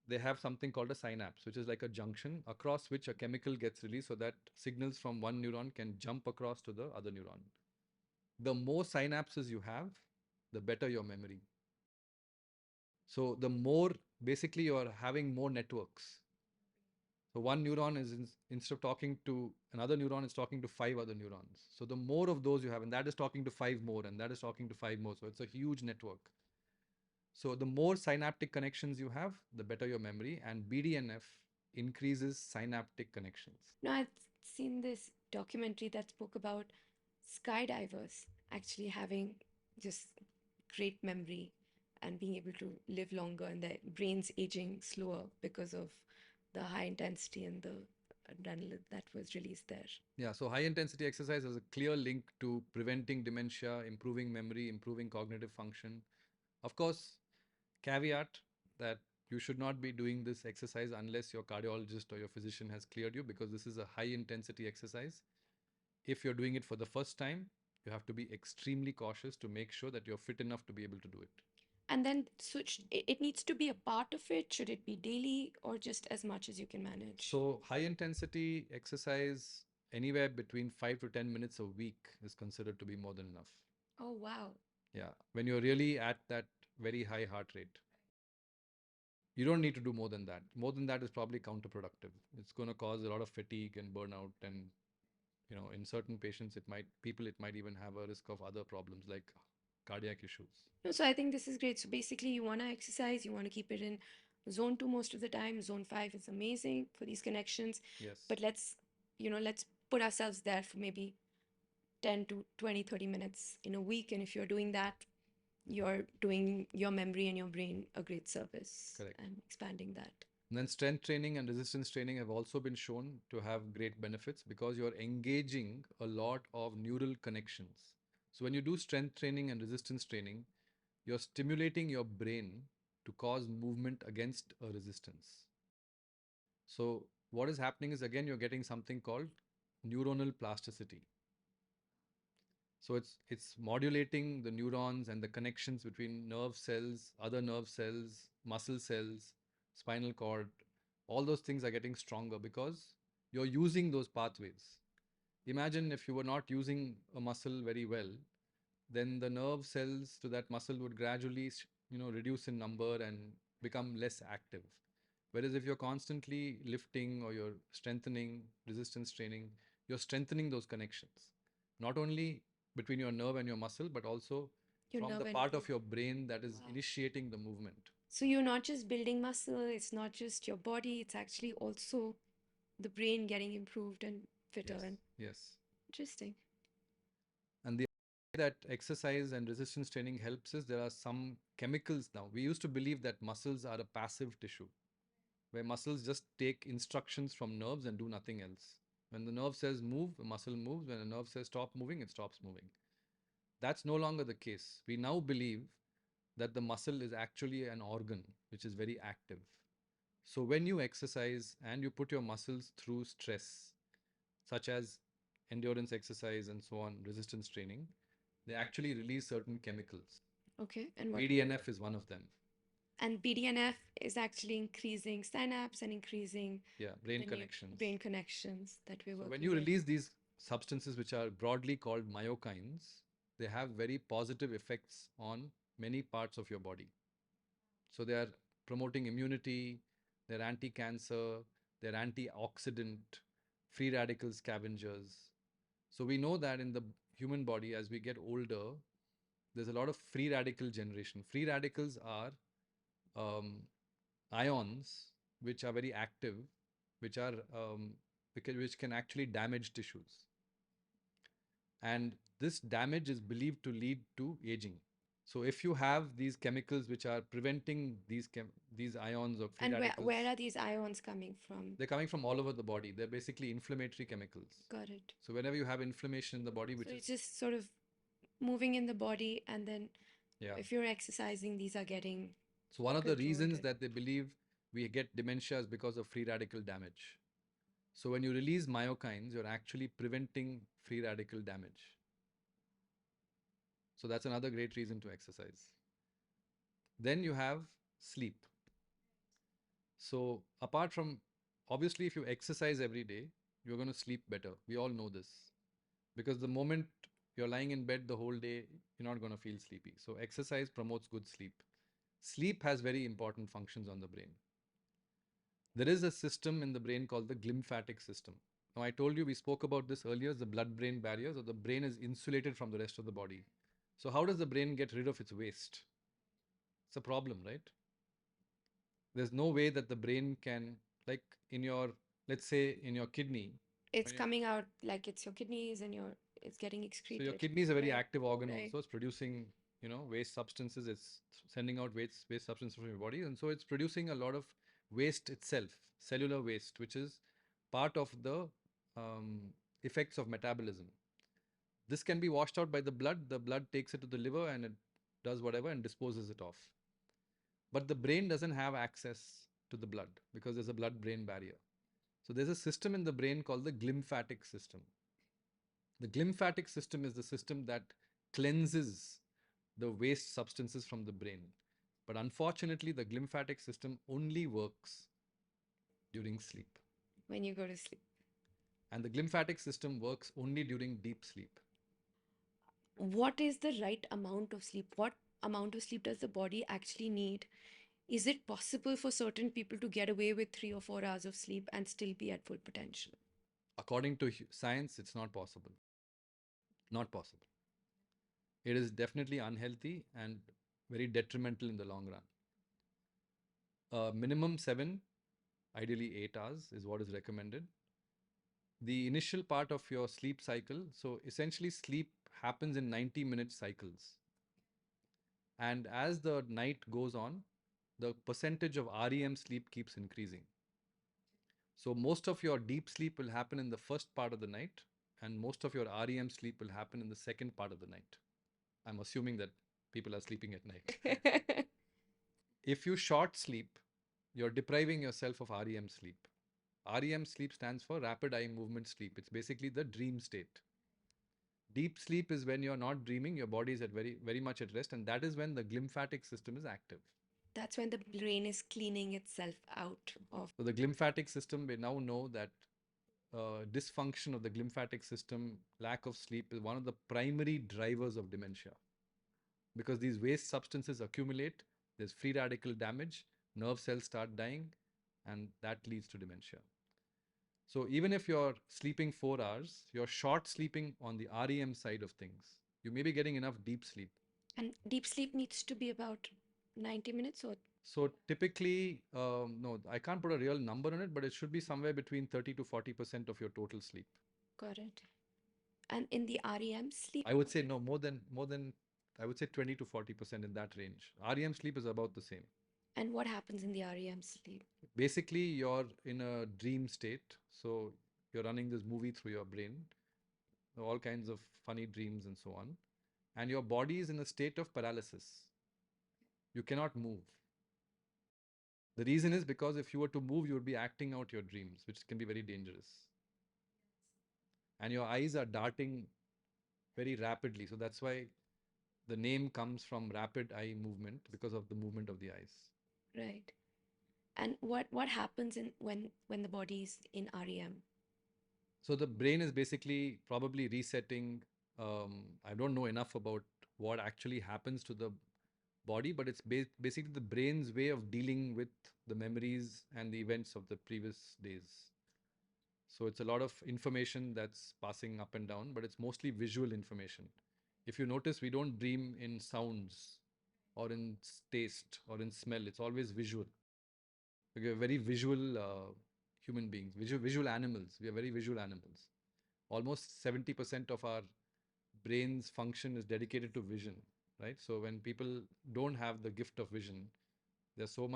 they have something called a synapse, which is like a junction across which a chemical gets released so that signals from one neuron can jump across to the other neuron. The more synapses you have, the better your memory. So the more basically you're having more networks. So one neuron is instead of talking to another neuron, is talking to five other neurons. So the more of those you have, and that is talking to five more, and that is talking to five more. So it's a huge network. So the more synaptic connections you have, the better your memory, and BDNF increases synaptic connections. No, I've seen this documentary that spoke about skydivers actually having just great memory and being able to live longer and their brains aging slower because of the high intensity and the adrenaline that was released there. Yeah, so high intensity exercise has a clear link to preventing dementia, improving memory, improving cognitive function. Of course, caveat that you should not be doing this exercise unless your cardiologist or your physician has cleared you because this is a high intensity exercise. If you're doing it for the first time, you have to be extremely cautious to make sure that you're fit enough to be able to do it. And then switch, it needs to be a part of it. Should it be daily or just as much as you can manage? So, high intensity exercise, anywhere between 5 to 10 minutes a week, is considered to be more than enough. Oh, wow. Yeah, when you're really at that very high heart rate. You don't need to do more than that. More than that is probably counterproductive. It's going to cause a lot of fatigue and burnout, and in certain patients it might even have a risk of other problems like cardiac issues. No, so I think this is great. So basically, you want to exercise, you want to keep it in zone 2 most of the time. Zone 5 is amazing for these connections. Yes. But let's put ourselves there for maybe 10 to 20, 30 minutes in a week. And if you're doing that, you're doing your memory and your brain a great service. Correct. And expanding that. And then strength training and resistance training have also been shown to have great benefits because you're engaging a lot of neural connections. So when you do strength training and resistance training, you're stimulating your brain to cause movement against a resistance. So what is happening is again you're getting something called neuronal plasticity. So it's modulating the neurons and the connections between nerve cells, other nerve cells, muscle cells, spinal cord. All those things are getting stronger because you're using those pathways. Imagine if you were not using a muscle very well, then the nerve cells to that muscle would gradually, reduce in number and become less active. Whereas if you're constantly lifting or you're strengthening resistance training, you're strengthening those connections, not only between your nerve and your muscle, but also Your from nerve the and part brain. of your brain that is Wow. initiating the movement. So you're not just building muscle, it's not just your body, it's actually also the brain getting improved and fitter Yes, and yes. interesting. And the way that exercise and resistance training helps is there are some chemicals now. We used to believe that muscles are a passive tissue, where muscles just take instructions from nerves and do nothing else. When the nerve says move, the muscle moves. When the nerve says stop moving, it stops moving. That's no longer the case. We now believe that the muscle is actually an organ which is very active. So when you exercise and you put your muscles through stress, such as endurance exercise and so on, resistance training, they actually release certain chemicals. Okay, and what? BDNF is one of them. And BDNF is actually increasing synapse and increasing Yeah, brain the new connections. brain connections that we're So when working you with. release these substances, which are broadly called myokines, they have very positive effects on many parts of your body. So they are promoting immunity, they're anti-cancer, they're antioxidant, free radical scavengers. So we know that in the human body, as we get older, there's a lot of free radical generation. Free radicals are um, ions which are very active, which are which can actually damage tissues, and this damage is believed to lead to aging. So if you have these chemicals which are preventing these ions or free And where radicals, are these ions coming from? they're coming from all over the body. They're basically inflammatory chemicals. Got it. So whenever you have inflammation in the body, So which is, it's just sort of moving in the body, and then yeah. if you're exercising, these are getting So one of the controlled. reasons that they believe we get dementia is because of free radical damage. So when you release myokines, you're actually preventing free radical damage. So that's another great reason to exercise. Then you have sleep. So apart from, obviously, if you exercise every day, you're going to sleep better. We all know this, because the moment you're lying in bed the whole day, you're not going to feel sleepy. So exercise promotes good sleep. Sleep has very important functions on the brain. There is a system in the brain called the glymphatic system. Now, I told you, we spoke about this earlier, the blood brain barrier. So the brain is insulated from the rest of the body. So how does the brain get rid of its waste? It's a problem, right? There's no way that the brain can, like in your, let's say in your kidney, It's when you, coming out like it's your kidneys and it's getting so your excreted. kidney is a very Right. active organ Right. also. It's producing, waste substances. It's sending out waste substances from your body. And so it's producing a lot of waste itself, cellular waste, which is part of the effects of metabolism. This can be washed out by the blood. The blood takes it to the liver and it does whatever and disposes it off. But the brain doesn't have access to the blood because there's a blood brain barrier. So there's a system in the brain called the glymphatic system. The glymphatic system is the system that cleanses the waste substances from the brain. But unfortunately, the glymphatic system only works during sleep. When you go to sleep. And the glymphatic system works only during deep sleep. What is the right amount of sleep? What amount of sleep does the body actually need? Is it possible for certain people to get away with 3 or 4 hours of sleep and still be at full potential? According to science, it's not possible. Not possible. It is definitely unhealthy and very detrimental in the long run. Minimum 7, ideally 8 hours, is what is recommended. The initial part of your sleep cycle, so essentially, sleep happens in 90-minute cycles. And as the night goes on, the percentage of REM sleep keeps increasing. So most of your deep sleep will happen in the first part of the night, and most of your REM sleep will happen in the second part of the night. I'm assuming that people are sleeping at night. If you short sleep, you're depriving yourself of REM sleep. REM sleep stands for rapid eye movement sleep. It's basically the dream state. Deep sleep is when you're not dreaming, your body is at very much at rest, and that is when the glymphatic system is active. That's when the brain is cleaning itself out of. So the glymphatic system, we now know that dysfunction of the glymphatic system, lack of sleep is one of the primary drivers of dementia because these waste substances accumulate, there's free radical damage, nerve cells start dying, and that leads to dementia. So even if you're sleeping 4 hours, you're short sleeping on the REM side of things. You may be getting enough deep sleep. And deep sleep needs to be about 90 minutes or So typically, no, I can't put a real number on it, but it should be somewhere between 30 to 40% of your total sleep. got it. And in the REM sleep, I would say no, more than I would say 20 to 40% in that range. REM sleep is about the same. and what happens in the REM sleep? Basically, you're in a dream state. So you're running this movie through your brain, all kinds of funny dreams and so on. And your body is in a state of paralysis. You cannot move. The reason is because if you were to move, you would be acting out your dreams, which can be very dangerous. And your eyes are darting very rapidly. So that's why the name comes from rapid eye movement because of the movement of the eyes. Right. And what happens in when the body is in REM? So the brain is basically probably resetting. I don't know enough about what actually happens to the body, but it's basically the brain's way of dealing with the memories and the events of the previous days. So it's a lot of information that's passing up and down, but it's mostly visual information. If you notice, we don't dream in sounds or in taste or in smell. It's always visual. We are very visual human beings, visual animals. We are very visual animals. Almost 70% of our brain's function is dedicated to vision, right? So when people don't have the gift of vision, they're so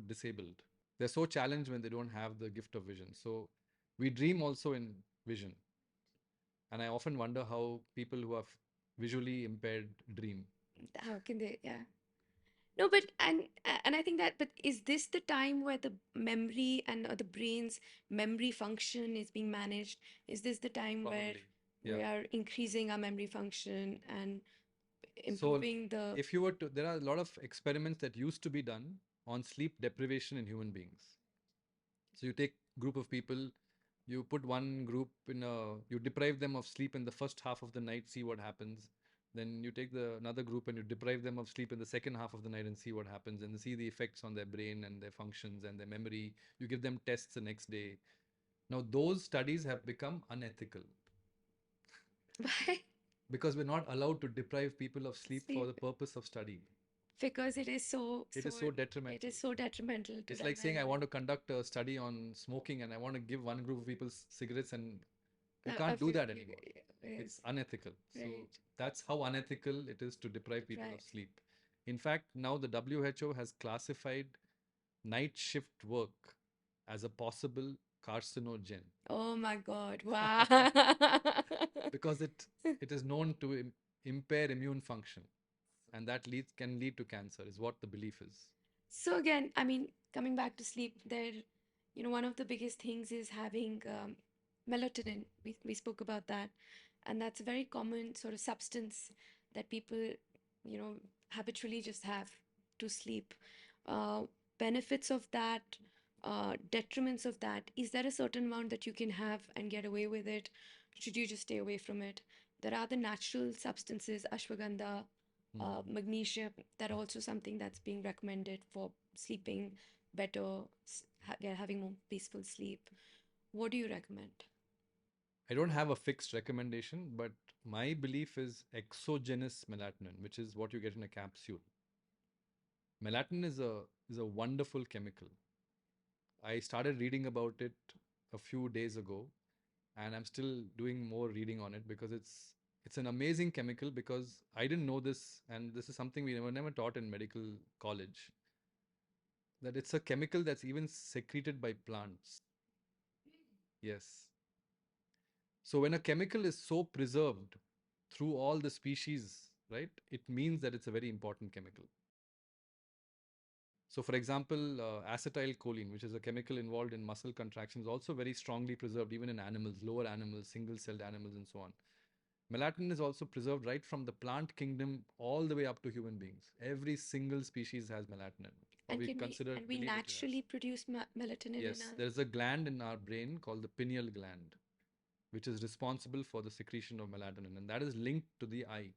disabled. They're so challenged when they don't have the gift of vision. So we dream also in vision. And I often wonder how people who are visually impaired dream. How can they? Yeah. No, but and I think that, but is this the time where the memory and the brain's memory function is being managed? Is this the time where Probably. we Yeah. are increasing our memory function and So improving the if you were to, there are a lot of experiments that used to be done on sleep deprivation in human beings. So you take group of people, you put one group in a, you deprive them of sleep in the first half of the night, see what happens. Then you take the another group and you deprive them of sleep in the second half of the night and see what happens and see the effects on their brain and their functions and their memory. You give them tests the next day. Now those studies have become unethical why because we're not allowed to deprive people of sleep for the sleep purpose of study. because it is so It so is so it detrimental. is so detrimental to It's their like saying I memory. want to conduct a study on smoking and I want to give one group of people cigarettes and you A can't do few, that anymore. It's yes, unethical. So right, that's how unethical it is to deprive people of right. sleep. In fact, now the WHO has classified night shift work as a possible carcinogen Oh my God! Wow. because it is known to impair immune function and that can lead to cancer is what the belief is. So again, I mean, coming back to sleep, there, one of the biggest things is having melatonin. We spoke about that, and that's a very common sort of substance that people, habitually just have to sleep. Uh, Benefits of that, detriments of that. Is there a certain amount that you can have and get away with it? Should you just stay away from it? There are the natural substances, ashwagandha, Hmm. magnesium, that are also something that's being recommended for sleeping better, having more peaceful sleep. What do you recommend? I don't have a fixed recommendation, but my belief is exogenous melatonin, which is what you get in a capsule. Melatonin is a wonderful chemical. I started reading about it a few days ago, and I'm still doing more reading on it because it's an amazing chemical because I didn't know this, and this is something we never taught in medical college, that it's a chemical that's even secreted by plants. Yes. So when a chemical is so preserved through all the species, right, it means that it's a very important chemical. So, for example, acetylcholine, which is a chemical involved in muscle contraction, is also very strongly preserved even in animals, lower animals, single celled animals, and so on. Melatonin is also preserved right from the plant kingdom all the way up to human beings. Every single species has melatonin. or And we can consider we believe it as. naturally produce melatonin in Yes, our there is a gland in our brain called the pineal gland, which is responsible for the secretion of melatonin, and that is linked to the eye.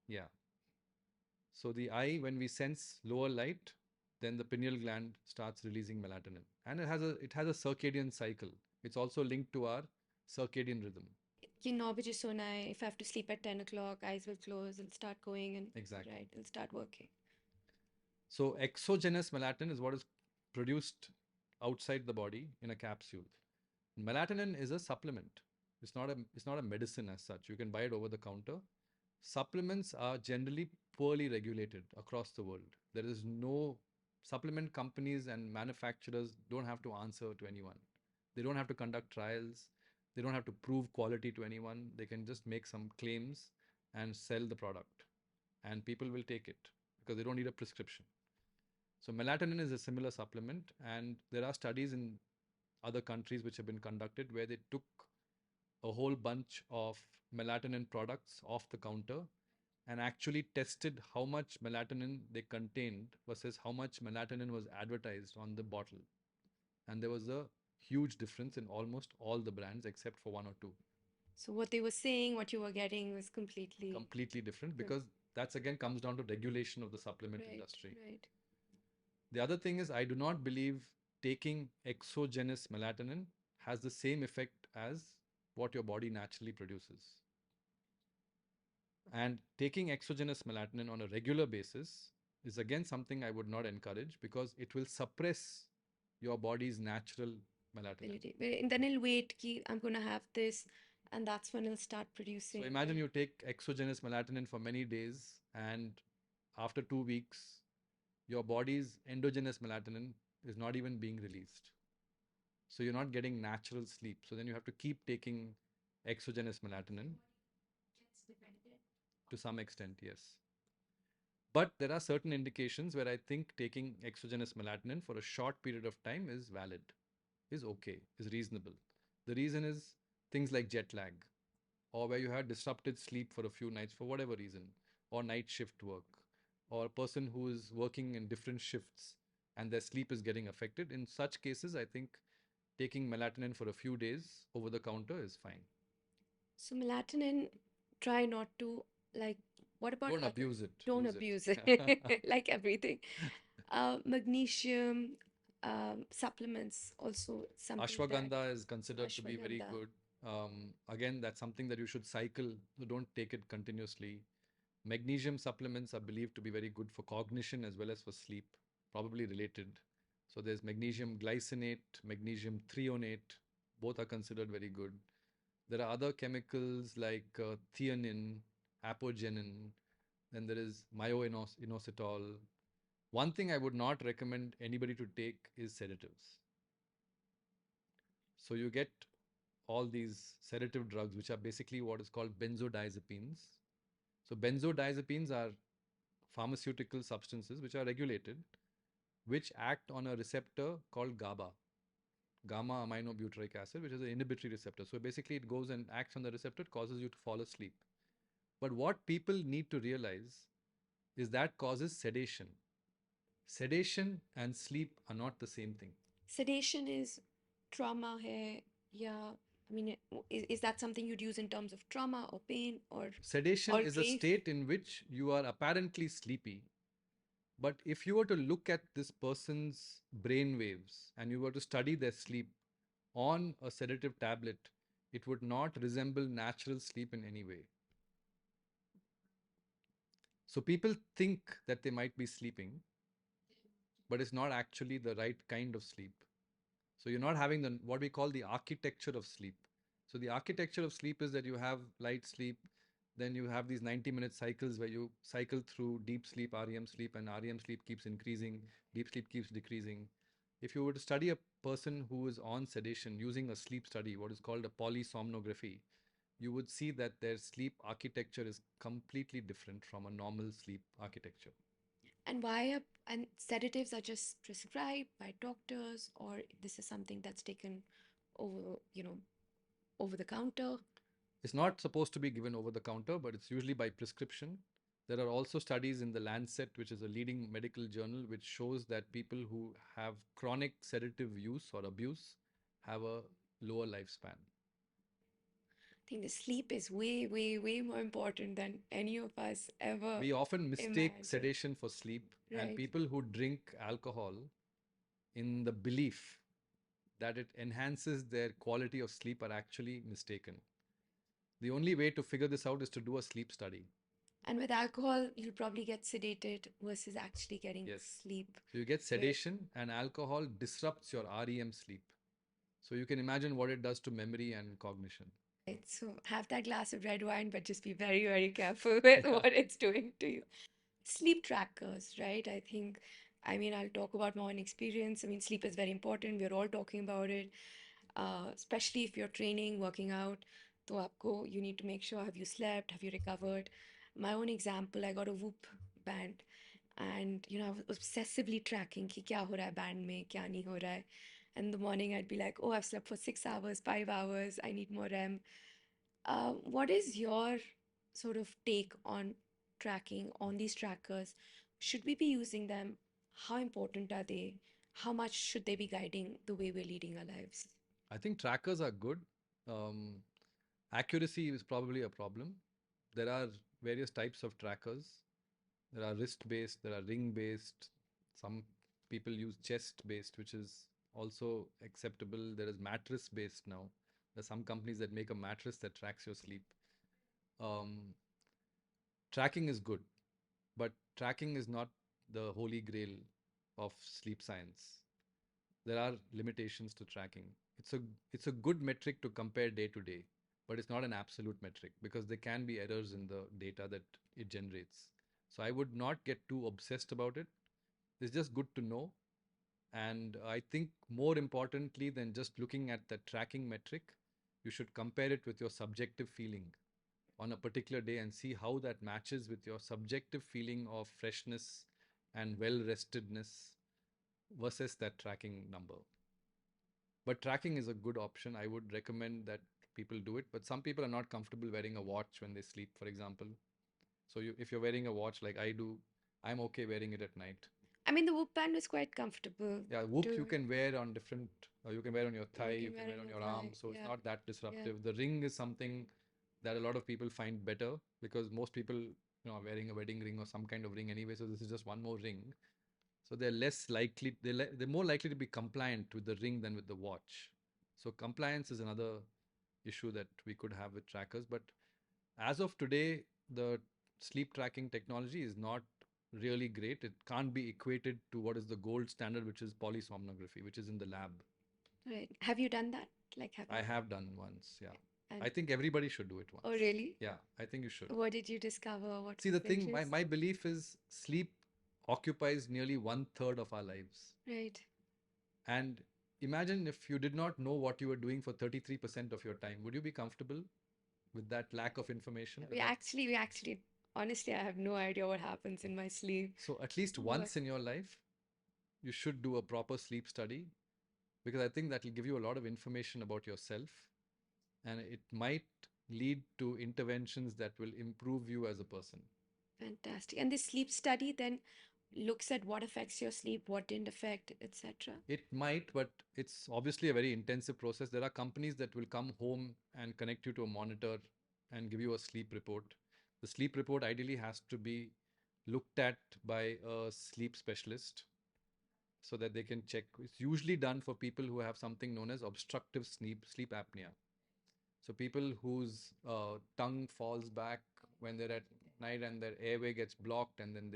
Yeah. So the eye, when we sense lower light, then the pineal gland starts releasing melatonin, and it has a circadian cycle. It's also linked to our circadian rhythm. कि 9 बजे सोना है, if I have to sleep at 10 o'clock, eyes will close, it'll start going and Exactly. right, it'll start working. So exogenous melatonin is what is produced outside the body in a capsule. Melatonin is a supplement. It's not a medicine as such. You can buy it over the counter. Supplements are generally poorly regulated across the world. There is no supplement companies and manufacturers don't have to answer to anyone. They don't have to conduct trials. They don't have to prove quality to anyone. They can just make some claims and sell the product, and people will take it because they don't need a prescription. So melatonin is a similar supplement, and there are studies in other countries which have been conducted where they took a whole bunch of melatonin products off the counter and actually tested how much melatonin they contained versus how much melatonin was advertised on the bottle. And there was a huge difference in almost all the brands except for one or two. So what they were saying, what you were getting was Completely different, because that's again comes down to regulation of the supplement right, industry. right. The other thing is, I do not believe taking exogenous melatonin has the same effect as what your body naturally produces. And taking exogenous melatonin on a regular basis is again something I would not encourage, because it will suppress your body's natural melatonin. And then it'll wait, ki, I'm going to have this, and that's when it'll start So producing. imagine you take exogenous melatonin for many days, and after 2 weeks, your body's endogenous melatonin is not even being released. So you're not getting natural sleep. So then you have to keep taking exogenous melatonin to some extent, yes. But there are certain indications where I think taking exogenous melatonin for a short period of time is valid, is okay, is reasonable. The reason is things like jet lag, or where you had disrupted sleep for a few nights for whatever reason, or night shift work, or a person who is working in different shifts and their sleep is getting affected. In such cases, I think taking melatonin for a few days over the counter is fine. So melatonin, try not to, like, what about Don't abuse it. don't Use abuse it. it, like everything. Magnesium supplements also something that Ashwagandha is considered to be very ashwagandha. good. Again, that's something that you should cycle, so don't take it continuously. Magnesium supplements are believed to be very good for cognition as well as for sleep, probably related. So there's magnesium glycinate, magnesium threonate, both are considered very good. There are other chemicals like theanine, apogenin, then there is myoinositol. One thing I would not recommend anybody to take is sedatives. So you get all these sedative drugs, which are basically what is called benzodiazepines. So benzodiazepines are pharmaceutical substances which are regulated, which act on a receptor called GABA, gamma aminobutyric acid, which is an inhibitory receptor. So basically, it goes and acts on the receptor, causes you to fall asleep. But what people need to realize is that causes sedation. Sedation and sleep are not the same thing. Sedation is trauma hai, yeah. I mean, is that something you'd use in terms of trauma or pain or Sedation is a grief? state in which you are apparently sleepy, but if you were to look at this person's brain waves and you were to study their sleep on a sedative tablet, it would not resemble natural sleep in any way. So people think that they might be sleeping, but it's not actually the right kind of sleep. So you're not having the what we call the architecture of sleep. So the architecture of sleep is that you have light sleep, then you have these 90-minute cycles where you cycle through deep sleep, REM sleep, and REM sleep keeps increasing, deep sleep keeps decreasing. If you were to study a person who is on sedation using a sleep study, what is called a polysomnography, you would see that their sleep architecture is completely different from a normal sleep architecture. And why are and sedatives are just prescribed by doctors, or this is something that's taken over, over the counter? It's not supposed to be given over the counter, but it's usually by prescription. There are also studies in the Lancet, which is a leading medical journal, which shows that people who have chronic sedative use or abuse have a lower lifespan. I think the sleep is way, way, way more important than any of us ever We often mistake imagined. sedation for sleep, and Right. people who drink alcohol in the belief that it enhances their quality of sleep are actually mistaken. The only way to figure this out is to do a sleep study. And with alcohol, you'll probably get sedated versus actually getting Yes. sleep. So you get Right. sedation, and alcohol disrupts your REM sleep. So you can imagine what it does to memory and cognition. Right. So have that glass of red wine, but just be very, very careful with Yeah. what it's doing to you. Sleep trackers, right? I mean, I'll talk about my own experience. I mean, sleep is very important. We're all talking about it, especially if you're training, working out. तो आपको you need to make sure have you slept, have you recovered. My own example, I got a Whoop band, and I was obsessively tracking कि क्या हो रहा है band में, क्या नहीं हो रहा है. And in the morning, I'd be like, oh, I've slept for 6 hours, 5 hours. I need more REM. What is your sort of take on tracking, on these trackers? Should we be using them? How important are they? How much should they be guiding the way we're leading our lives? I think trackers are good. Um, Accuracy is probably a problem. There are various types of trackers. There are wrist based, there are ring based. Some people use chest based, which is also acceptable. There is mattress based now. There are some companies that make a mattress that tracks your sleep. Um, Tracking is good, but tracking is not the holy grail of sleep science. There are limitations to tracking. It's a good metric to compare day to day, but it's not an absolute metric because there can be errors in the data that it generates. So I would not get too obsessed about it. It's just good to know. And I think more importantly than just looking at the tracking metric, you should compare it with your subjective feeling on a particular day and see how that matches with your subjective feeling of freshness and well restedness versus that tracking number. But tracking is a good option. I would recommend that people do it. But some people are not comfortable wearing a watch when they sleep, for example. So if you're wearing a watch like I do, I'm okay wearing it at night. I mean, the Whoop band was quite comfortable Yeah, Whoop you too. can wear on different, you can wear on your thigh, You you can can wear wear on on your your arm. thigh. So it's Yeah, not that yeah. disruptive. The ring is something that a lot of people find better because most people, are wearing a wedding ring or some kind of ring anyway. So this is just one more ring. So they're less likely, they're more likely to be compliant with the ring than with the watch. So compliance is another issue that we could have with trackers. But as of today, the sleep tracking technology is not really great. It can't be equated to what is the gold standard, which is polysomnography, which is in the lab. Right. Have you done that? Like, have I you? have done once, yeah. I And think everybody should do it oh, once. really? Yeah, I think you should. What did you discover? What See, was the the thing, interest? my belief is sleep occupies nearly one third of our lives. Right. And imagine if you did not know what you were doing for 33% of your time. Would you be comfortable with that lack of information? We actually, honestly, I have no idea what happens in my sleep. So, at least But once in your life, you should do a proper sleep study because I think that will give you a lot of information about yourself and it might lead to interventions that will improve you as a person. fantastic. And this sleep study then looks at what affects your sleep, what didn't affect, etc. It might, but it's obviously a very intensive process. There are companies that will come home and connect you to a monitor and give you a sleep report. The sleep report ideally has to be looked at by a sleep specialist so that they can check. It's usually done for people who have something known as obstructive sleep apnea. So people whose tongue falls back when they're at night and their airway gets blocked and then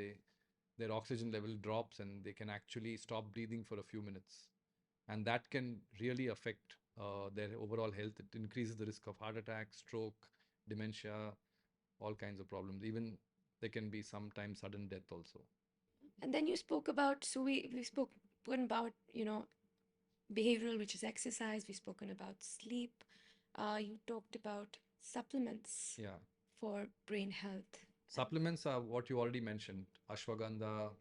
their oxygen level drops and they can actually stop breathing for a few minutes. And that can really affect their overall health. It increases the risk of heart attack, stroke, dementia, all kinds of problems. Even there can be sometimes sudden death also. And then you spoke about, so we spoken about, behavioral, which is exercise. We've spoken about sleep. You talked about supplements Yeah. for brain health. Supplements are what you already mentioned. Ashwagandha.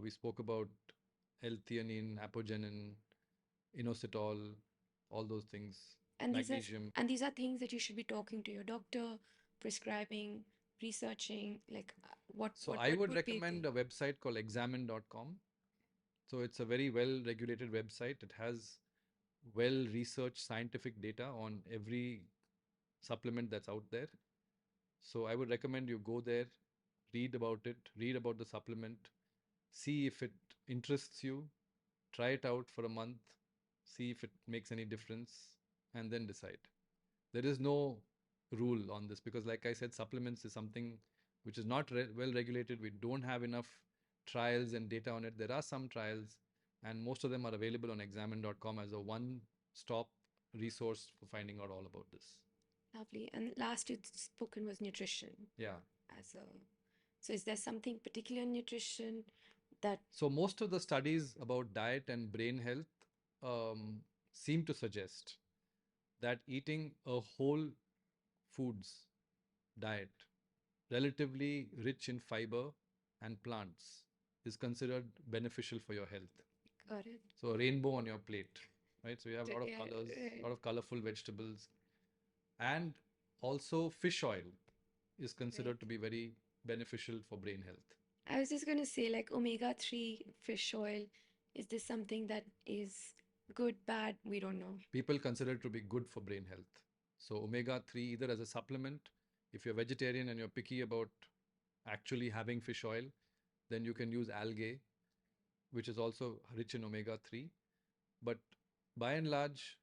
We spoke about L-theanine, apogenin, inositol, all those things. And these are Magnesium. and these are things that you should be talking to your doctor, prescribing. researching? Like, what So what I what would would be a recommend thing? a website called examine.com. So it's a very well regulated website. It has well researched scientific data on every supplement that's out there. So I would recommend you go there, read about it, read about the supplement, see if it interests you, try it out for a month, see if it makes any difference, and then decide. There is no rule on this because, like I said, supplements is something which is not well regulated. We don't have enough trials and data on it. There are some trials, and most of them are available on examine.com as a one stop resource for finding out all about this. Lovely. And last you'd spoken was nutrition Yeah. as a. So is there something particular in nutrition that So, most of the studies about diet and brain health seem to suggest that eating a whole foods diet, relatively rich in fiber and plants, is considered beneficial for your health. got it? So, a rainbow on your plate, right? So, you have a lot of Yeah, colors, a right, lot of colorful vegetables, and also fish oil is right. considered to be very beneficial for brain health. I was just gonna say, like omega-3 fish oil, is this something that is good, bad? We don't know. People consider it to be good for brain health. So, omega 3, either as a supplement, if you're vegetarian and you're picky about actually having fish oil, then you can use algae, which is also rich in omega 3. But by and large,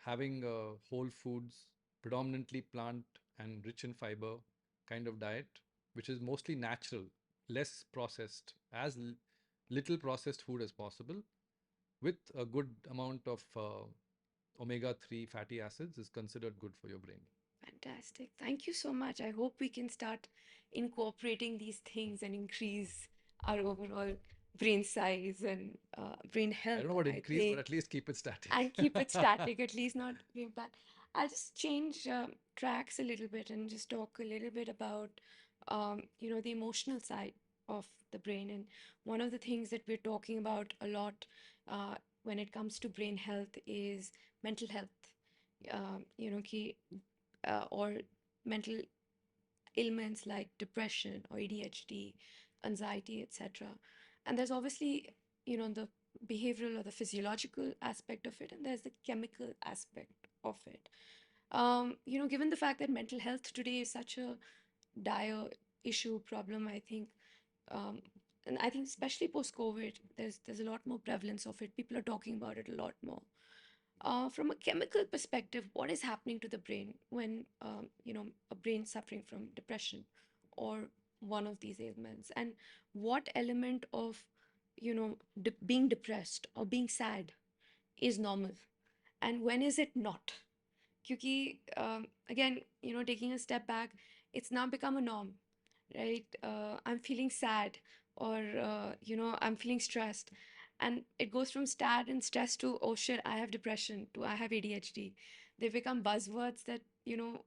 having a whole foods, predominantly plant and rich in fiber kind of diet, which is mostly natural, less processed, as little processed food as possible, with a good amount of omega 3 fatty acids, is considered good for your brain. Fantastic. Thank you so much. I hope we can start incorporating these things and increase our overall brain size and brain I health, don't know what I increase, but think, at least keep it static. and keep it static, at least not being bad. I'll just change tracks a little bit and just talk a little bit about, the emotional side of the brain. And one of the things that we're talking about a lot when it comes to brain health is mental health. Or mental ailments like depression or ADHD, anxiety, etc. And there's obviously, the behavioral or the physiological aspect of it, and there's the chemical aspect of it. Given the fact that mental health today is such a dire issue, problem, I think, um, and I think especially post-COVID, there's a lot more prevalence of it. People are talking about it a lot more. From a chemical perspective, what is happening to the brain when a brain suffering from depression or one of these ailments, and what element of being depressed or being sad is normal, and when is it not? Because again, taking a step back, it's now become a norm, right? I'm feeling sad, or I'm feeling stressed, and it goes from sad and stress to, oh shit, I have depression, to I have ADHD. They become buzzwords that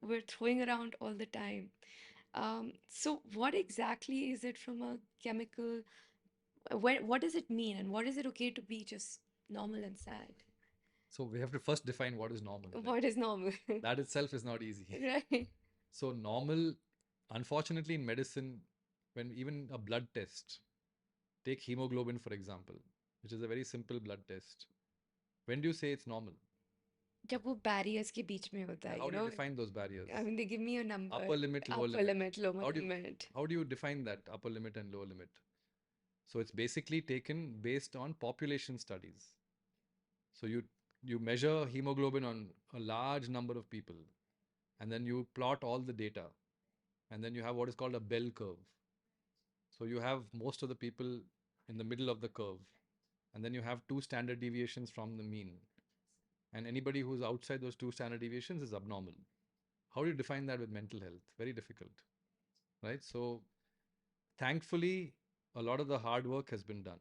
we're throwing around all the time. So what exactly is it from a chemical? What does it mean, and what is it okay to be just normal and sad? So we have to first define what is normal, right? What is normal? That itself is not easy. Right. So normal, unfortunately, in medicine, when even a blood test, take hemoglobin for example, which is a very simple blood test. When do you say it's normal? जब वो barriers के बीच में होता है, How do you define those barriers? I mean, they give me a number, Upper limit, lower upper limit. limit, lower How do you limit. how do you define that upper limit and lower limit? So it's basically taken based on population studies. So you measure hemoglobin on a large number of people, and then you plot all the data, and then you have what is called a bell curve. So you have most of the people in the middle of the curve, and then you have two standard deviations from the mean. And anybody who's outside those two standard deviations is abnormal. How do you define that with mental health? Very difficult, right? So thankfully, a lot of the hard work has been done.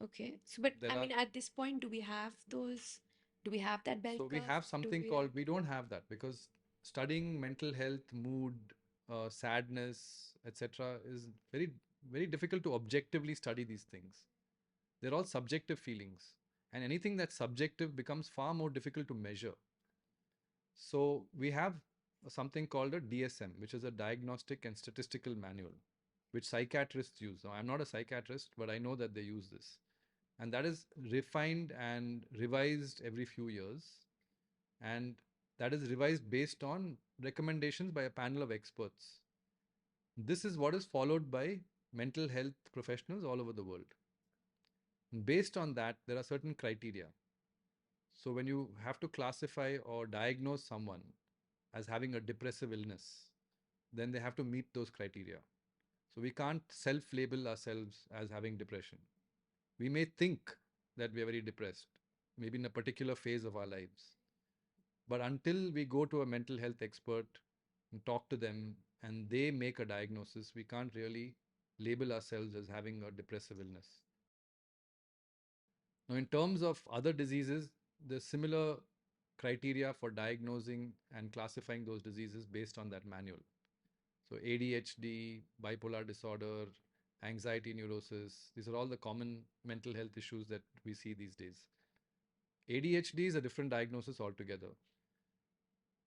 Okay. So, but There I are mean, at this point, do we have those? Do we have that bell So we curve? have Do something we have? called, we don't have that because studying mental health, mood, sadness, etc., is very difficult to objectively study these things. They're all subjective feelings, and anything that's subjective becomes far more difficult to measure. So we have something called a DSM, which is a Diagnostic and Statistical Manual, which psychiatrists use. Now, I'm not a psychiatrist, but I know that they use this. And that is refined and revised every few years. And that is revised based on recommendations by a panel of experts. This is what is followed by mental health professionals all over the world. And based on that, there are certain criteria. So when you have to classify or diagnose someone as having a depressive illness, then they have to meet those criteria. So we can't self label ourselves as having depression. We may think that we are very depressed, maybe in a particular phase of our lives. But until we go to a mental health expert and talk to them and they make a diagnosis, we can't really label ourselves as having a depressive illness. Now, in terms of other diseases, there's similar criteria for diagnosing and classifying those diseases based on that manual. So, ADHD, bipolar disorder, anxiety neurosis, these are all the common mental health issues that we see these days. ADHD is a different diagnosis altogether.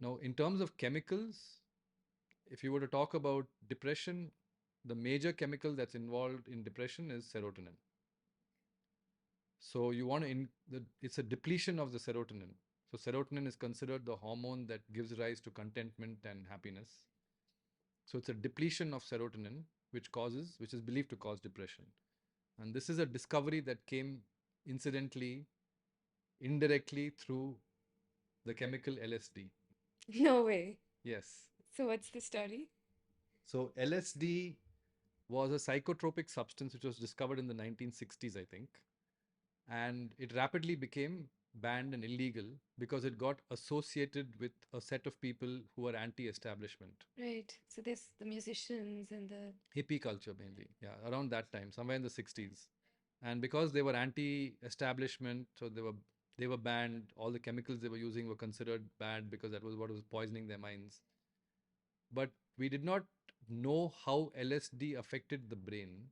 Now, in terms of chemicals, if you were to talk about depression, the major chemical that's involved in depression is serotonin. So you want to, it's a depletion of the serotonin. So serotonin is considered the hormone that gives rise to contentment and happiness. So it's a depletion of serotonin, which is believed to cause depression. And this is a discovery that came incidentally, indirectly through the chemical LSD. No way. Yes. So what's the story? So LSD was a psychotropic substance which was discovered in the 1960s, I think. And it rapidly became banned and illegal because it got associated with a set of people who were anti-establishment. Right. So there's the musicians and the Hippie culture mainly, yeah, around that time, somewhere in the 60s. And because they were anti-establishment, so they were banned. All the chemicals they were using were considered bad because that was what was poisoning their minds. But we did not know how LSD affected the brain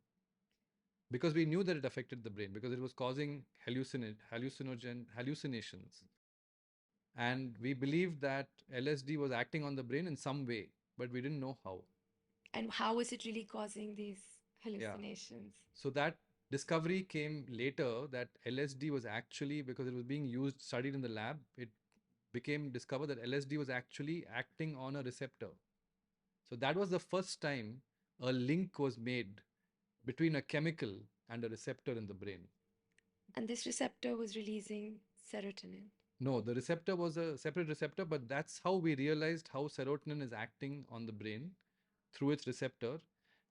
because we knew that it affected the brain because it was causing hallucinations. And we believed that LSD was acting on the brain in some way, but we didn't know how. and how is it really causing these Yeah. hallucinations? So that discovery came later that LSD was actually, because it was being studied in the lab, it became discovered that LSD was actually acting on a receptor. So that was the first time a link was made between a chemical and a receptor in the brain. And this receptor was releasing serotonin. No, the receptor was a separate receptor, but that's how we realized how serotonin is acting on the brain through its receptor.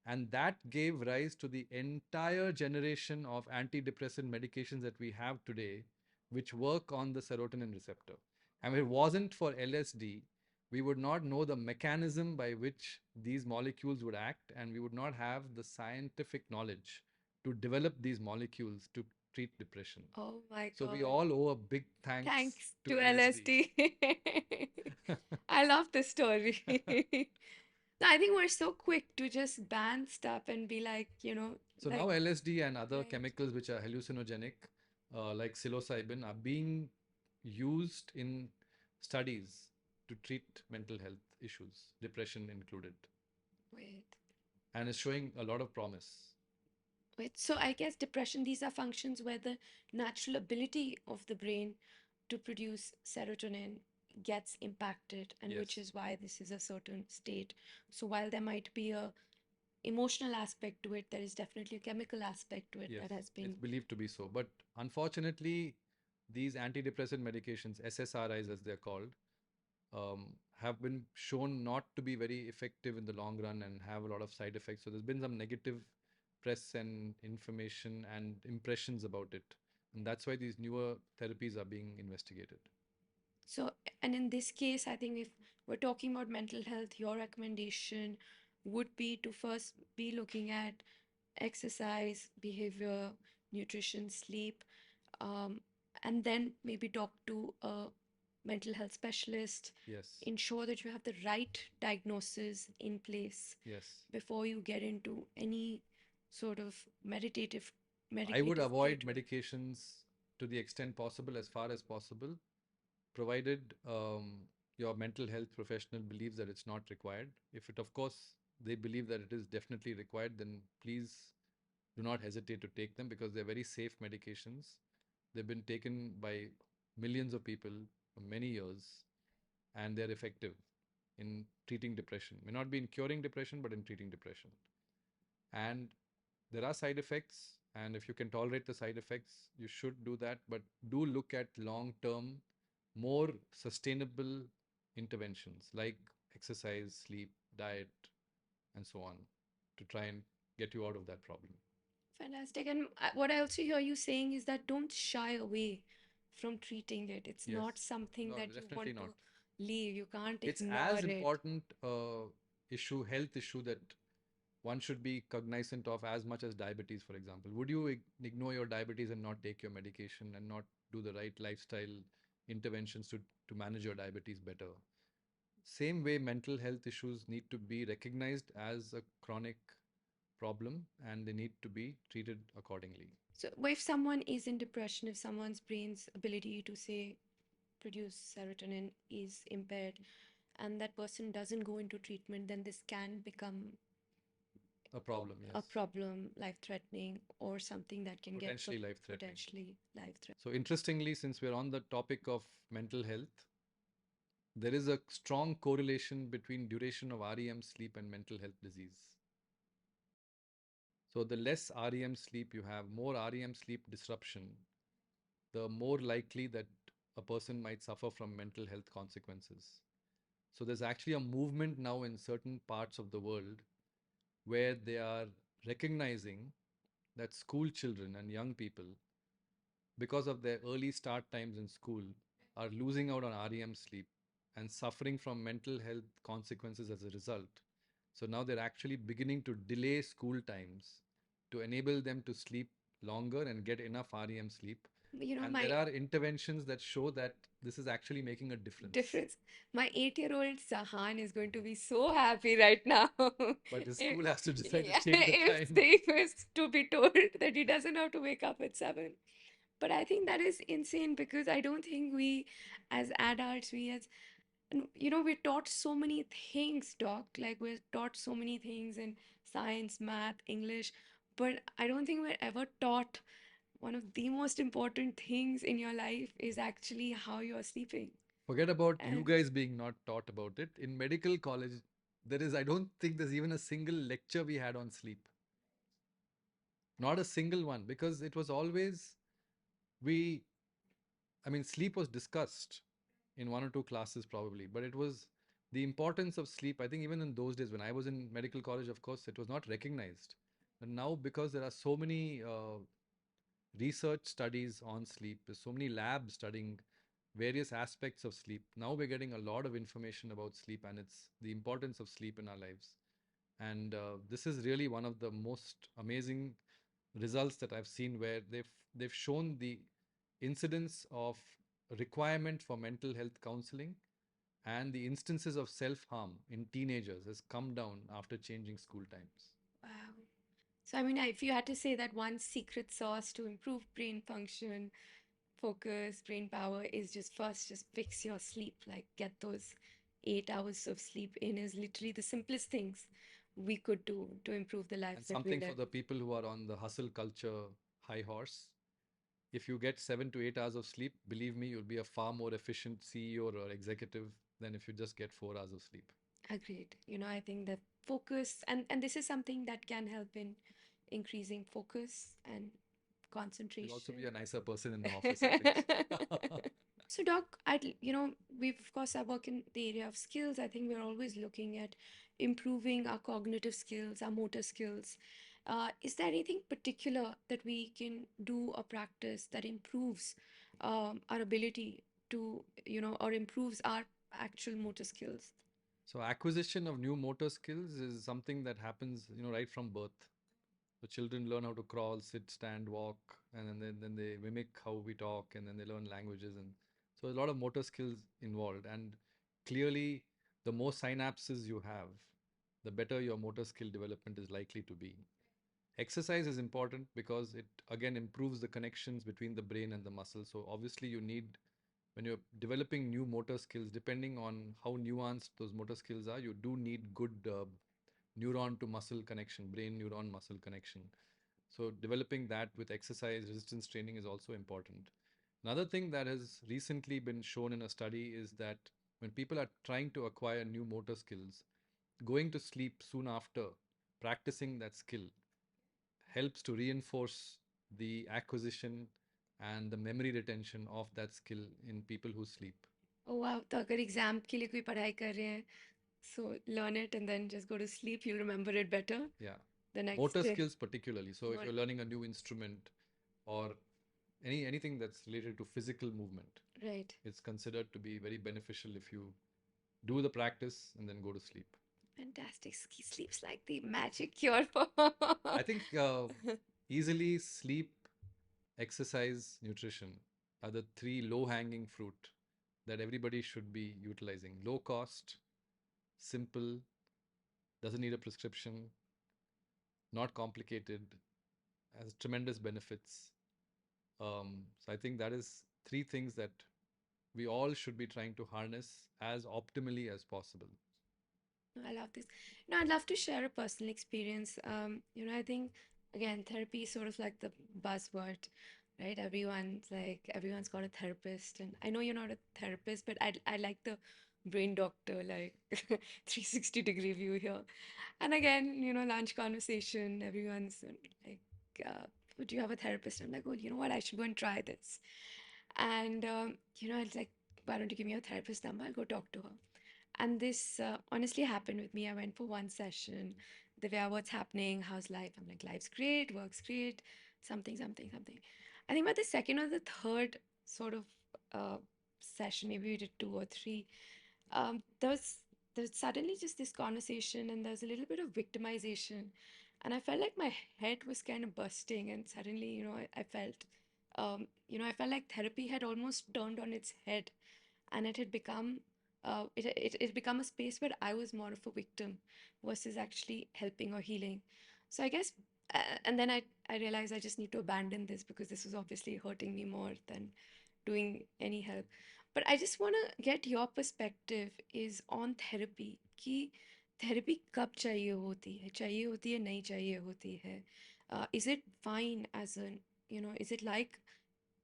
And that gave rise to the entire generation of antidepressant medications that we have today, which work on the serotonin receptor. And if it wasn't for LSD, we would not know the mechanism by which these molecules would act, and we would not have the scientific knowledge to develop these molecules to treat depression. Oh my So we God. all owe a big thanks Thanks to LSD. LSD. I love this story. I think we're so quick to just ban stuff and be like, So like, now LSD and other right. chemicals which are hallucinogenic, like psilocybin, are being used in studies to treat mental health issues, depression included, Wait. and is showing a lot of promise. Wait. So I guess depression, these are functions where the natural ability of the brain to produce serotonin gets impacted, and which Yes. is why this is a certain state. So while there might be a emotional aspect to it, there is definitely a chemical aspect to it Yes, that has it's been. believed to be so. But unfortunately, these antidepressant medications, SSRIs as they're called, have been shown not to be very effective in the long run and have a lot of side effects. So there's been some negative press and information and impressions about it. And that's why these newer therapies are being investigated. So, and in this case, I think if we're talking about mental health, your recommendation would be to first be looking at exercise, behavior, nutrition, sleep, um, and then maybe talk to a mental health specialist. Yes. Ensure that you have the right diagnosis in place Yes. before you get into any sort of I would avoid treatment. medications to the extent possible, as far as possible, provided your mental health professional believes that it's not required. If it, of course, they believe that it is definitely required, then please do not hesitate to take them because they're very safe medications. They've been taken by millions of people for many years, and they're effective in treating depression. May not be in curing depression, but in treating depression. And there are side effects, and if you can tolerate the side effects, you should do that. But do look at long term, more sustainable interventions like exercise, sleep, diet, and so on to try and get you out of that problem. Fantastic. And what I also hear you saying is that don't shy away from treating it. It's Yes. not something No, that you definitely want not. to leave. You can't It's ignore as it. important issue, health issue, that one should be cognizant of as much as diabetes, for example. Would you ignore your diabetes and not take your medication and not do the right lifestyle interventions to manage your diabetes better? Same way, mental health issues need to be recognized as a chronic problem and they need to be treated accordingly. So, if someone is in depression, if someone's brain's ability to say produce serotonin is impaired, and that person doesn't go into treatment, then this can become A problem, a yes. problem, life-threatening, or something that can get Potentially life threatening. potentially life-threatening. So, interestingly, since we're on the topic of mental health, there is a strong correlation between duration of REM sleep and mental health disease. So, the less REM sleep you have, more REM sleep disruption, the more likely that a person might suffer from mental health consequences. So, there's actually a movement now in certain parts of the world where they are recognizing that school children and young people, because of their early start times in school, are losing out on REM sleep and suffering from mental health consequences as a result. So now they're actually beginning to delay school times to enable them to sleep longer and get enough REM sleep. You know, And my there are interventions that show that this is actually making a difference. difference. My 8-year-old Sahan is going to be so happy right now But the if, school has to decide to yeah, change the if time. they was to be told that he doesn't have to wake up at 7. But I think that is insane because I don't think we as adults, we as we're taught so many things, doc. Like we're taught so many things in science, math, English, but I don't think we're ever taught one of the most important things in your life is actually how you're sleeping. Forget about you And guys being not taught about it. In medical college, I don't think there's even a single lecture we had on sleep. Not a single one, because it was always, we, I mean, sleep was discussed in one or two classes probably, but it was the importance of sleep. I think even in those days when I was in medical college, of course, it was not recognized. And now, because there are so many research studies on sleep, there's so many labs studying various aspects of sleep. Now we're getting a lot of information about sleep and it's the importance of sleep in our lives. And this is really one of the most amazing results that I've seen, where they've shown the incidence of requirement for mental health counseling and the instances of self-harm in teenagers has come down after changing school times. wow. So, I mean, if you had to say that one secret sauce to improve brain function, focus, brain power is just first, just fix your sleep. Like, get those 8 hours of sleep in is literally the simplest things we could do to improve the And lives that we something for live. the people who are on the hustle culture high horse. If you get 7 to 8 hours of sleep, believe me, you'll be a far more efficient CEO or executive than if you just get 4 hours of sleep. Agreed. I think that focus and this is something that can help in increasing focus and You'll also be concentration. a nicer person in the office, I think. So, Doc, we've, of course, I work in the area of skills. I think we're always looking at improving our cognitive skills, our motor skills. Is there anything particular that we can do or practice that improves our ability to, or improves our actual motor skills? So acquisition of new motor skills is something that happens, right from birth. So children learn how to crawl, sit, stand, walk, and then they mimic how we talk, and then they learn languages, and so a lot of motor skills involved. And clearly, the more synapses you have, the better your motor skill development is likely to be. Exercise is important because it again improves the connections between the brain and the muscle. So obviously, you need when you're developing new motor skills, depending on how nuanced those motor skills are, you do need good neuron to muscle connection, brain neuron muscle connection. So developing that with exercise resistance training is also important. Another thing that has recently been shown in a study is that when people are trying to acquire new motor skills, going to sleep soon after practicing that skill helps to reinforce the acquisition and the memory retention of that skill in people who sleep. Oh wow, तो अगर exam के लिए कोई पढ़ाई कर रहे हैं, so learn it and then just go to sleep, you'll remember it better Yeah. the next Motor day. skills particularly. So if Mot- you're learning a new instrument or anything that's related to physical movement, Right. it's considered to be very beneficial if you do the practice and then go to sleep. Fantastic. Sleep's like the magic cure for. I think easily sleep, exercise, nutrition are the three low hanging fruit that everybody should be utilizing. Low cost, simple, doesn't need a prescription, not complicated, has tremendous benefits. So I think that is three things that we all should be trying to harness as optimally as possible. I love this. I'd love to share a personal experience. I think again, therapy is sort of like the buzzword, right? Everyone's got a therapist, and I know you're not a therapist, but I like the brain doctor, like 360-degree view here. And again, lunch conversation, everyone's like, "Would you have a therapist?" I'm like, "Oh, you know what? I should go and try this." And it's like, "Why don't you give me your therapist number? I'll go talk to her." And this honestly happened with me. I went for one session. Divya, what's happening? How's life? I'm like, life's great, work's great, something, something, something. I think by the second or the third sort of uh, session, maybe we did two or three, there was suddenly just this conversation, and there's a little bit of victimization, and I felt like my head was kind of bursting, and suddenly, I felt like therapy had almost turned on its head, and it had become it become a space where I was more of a victim versus actually helping or healing. So I guess, and then I realized I just need to abandon this because this was obviously hurting me more than doing any help. But I just want to get your perspective is on therapy कि therapy कब चाहिए होती है नहीं चाहिए होती है. Is it fine as an, is it like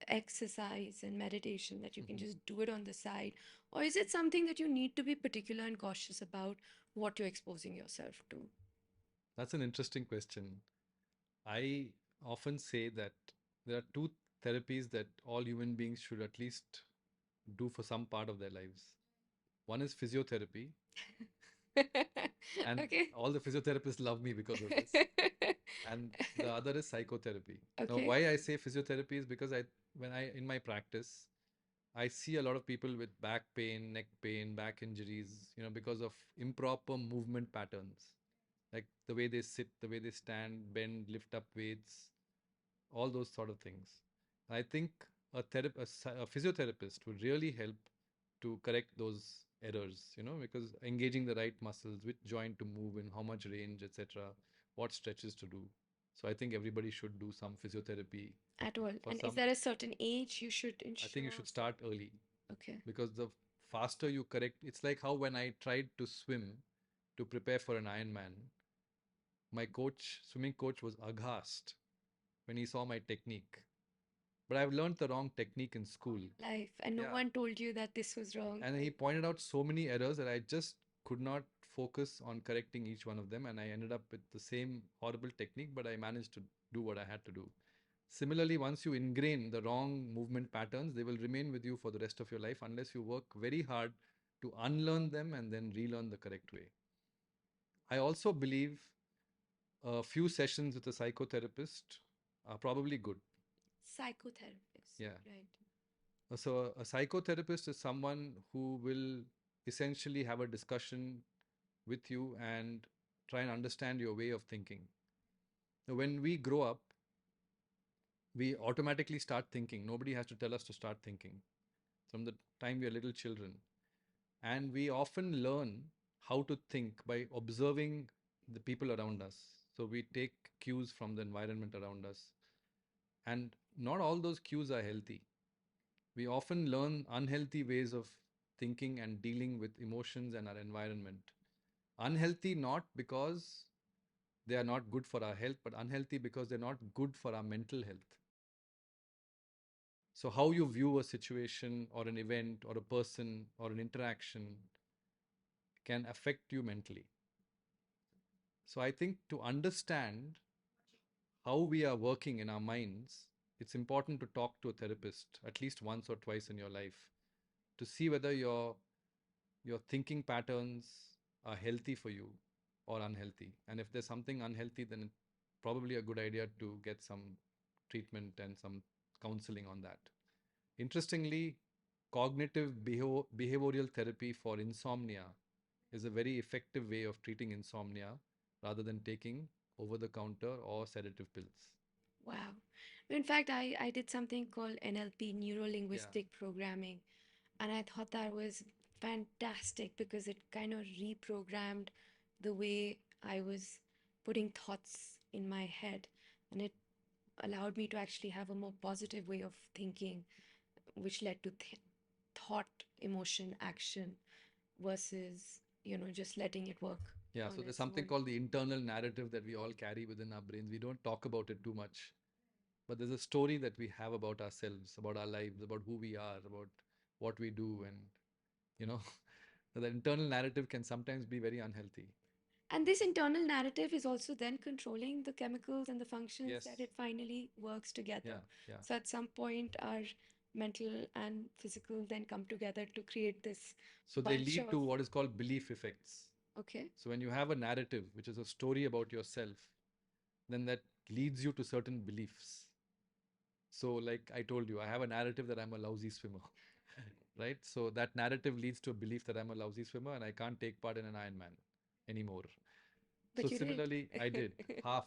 exercise and meditation that you can Mhm. just do it on the side, or is it something that you need to be particular and cautious about what you're exposing yourself to? That's an interesting question. I often say that there are two therapies that all human beings should at least do for some part of their lives. One is physiotherapy, and Okay. all the physiotherapists love me because of this. And the other is psychotherapy. Now, Okay. why I say physiotherapy is because when I in my practice, I see a lot of people with back pain, neck pain, back injuries, because of improper movement patterns, like the way they sit, the way they stand, bend, lift up weights, all those sort of things. I think a physiotherapist would really help to correct those errors, because engaging the right muscles, which joint to move in, how much range, etc., what stretches to do. So I think everybody should do some physiotherapy At all. for And is some. there a certain age you should I think you ensure? should start early Okay. because the faster you correct, it's like how when I tried to swim to prepare for an Ironman, my swimming coach, was aghast when he saw my technique. But I've learned the wrong technique in school. Life. And no Yeah. one told you that this was wrong. And he pointed out so many errors that I just could not focus on correcting each one of them. And I ended up with the same horrible technique, but I managed to do what I had to do. Similarly, once you ingrain the wrong movement patterns, they will remain with you for the rest of your life unless you work very hard to unlearn them and then relearn the correct way. I also believe a few sessions with a psychotherapist are probably good. Psychotherapist. Yeah. Right. So a psychotherapist is someone who will essentially have a discussion with you and try and understand your way of thinking. Now, when we grow up, we automatically start thinking. Nobody has to tell us to start thinking from the time we are little children. And we often learn how to think by observing the people around us. So we take cues from the environment around us. And not all those cues are healthy. We often learn unhealthy ways of thinking and dealing with emotions and our environment. Unhealthy not because they are not good for our health, but unhealthy because they're not good for our mental health. So, how you view a situation or an event or a person or an interaction can affect you mentally. So, I think to understand how we are working in our minds, it's important to talk to a therapist at least once or twice in your life to see whether your thinking patterns are healthy for you or unhealthy. And if there's something unhealthy, then it's probably a good idea to get some treatment and some counseling on that. Interestingly, cognitive behavioral therapy for insomnia is a very effective way of treating insomnia rather than taking over the counter or sedative pills. Wow. In fact, I did something called NLP, neuro Yeah. linguistic programming, and I thought that was fantastic because it kind of reprogrammed the way I was putting thoughts in my head, and it allowed me to actually have a more positive way of thinking, which led to thought, emotion, action versus, just letting it work Yeah, on so there's its something own. called the internal narrative that we all carry within our brains. We don't talk about it too much, but there's a story that we have about ourselves, about our lives, about who we are, about what we do, and you know, the internal narrative can sometimes be very unhealthy. And this internal narrative is also then controlling the chemicals and the functions Yes. that it finally works Yeah, together. yeah. So at some point, our mental and physical then come together to create this So they bunch lead of, to what is called belief effects. okay, So when you have a narrative, which is a story about yourself, then that leads you to certain beliefs. So, like I told you, I have a narrative that I'm a lousy swimmer, right? So that narrative leads to a belief that I'm a lousy swimmer and I can't take part in an Ironman anymore. So but you did. similarly, I did half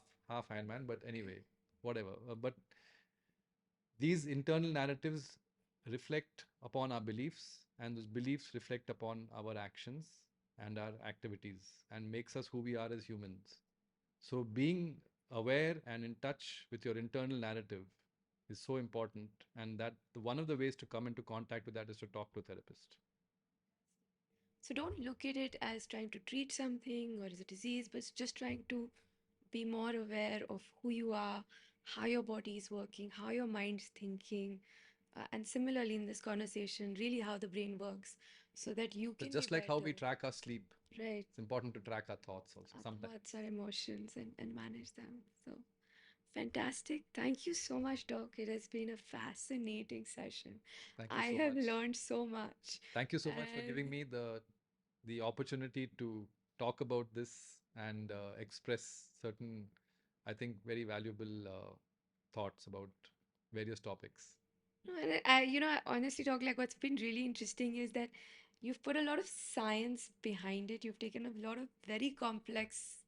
Ironman, but anyway, whatever. But these internal narratives reflect upon our beliefs, and those beliefs reflect upon our actions and our activities and makes us who we are as humans. So being aware and in touch with your internal narrative is so important, and that one of the ways to come into contact with that is to talk to a therapist. So don't look at it as trying to treat something or as a disease, but it's just trying to be more aware of who you are, how your body is working, how your mind's thinking, and similarly in this conversation, really how the brain works, so that you It's can be just like how better, we track our sleep. right? It's important to track our thoughts also Our thoughts, sometimes. our emotions, and manage them. So fantastic. Thank you so much, Doc. It has been a fascinating session. Thank you I so have much. learned so much. Thank you so much for And giving me the opportunity to talk about this and express certain, I think, very valuable thoughts about various topics. no, and I honestly talk like what's been really interesting is that you've put a lot of science behind it. You've taken a lot of very complex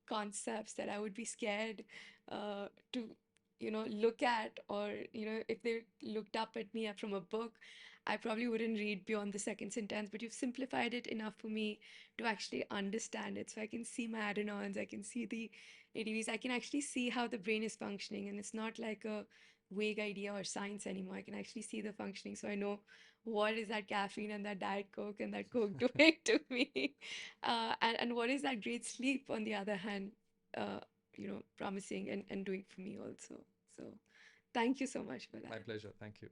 concepts that I would be scared to, look at, or, if they looked up at me from a book, I probably wouldn't read beyond the second sentence, but you've simplified it enough for me to actually understand it. So I can see my adenons, I can see the ADVs, I can actually see how the brain is functioning, and it's not like a vague idea or science anymore. I can actually see the functioning. So I know what is that caffeine and that Diet Coke and that Coke doing to me. And what is that great sleep, on the other hand, uh, promising and doing for me also. So thank you so much for My that. pleasure. Thank you.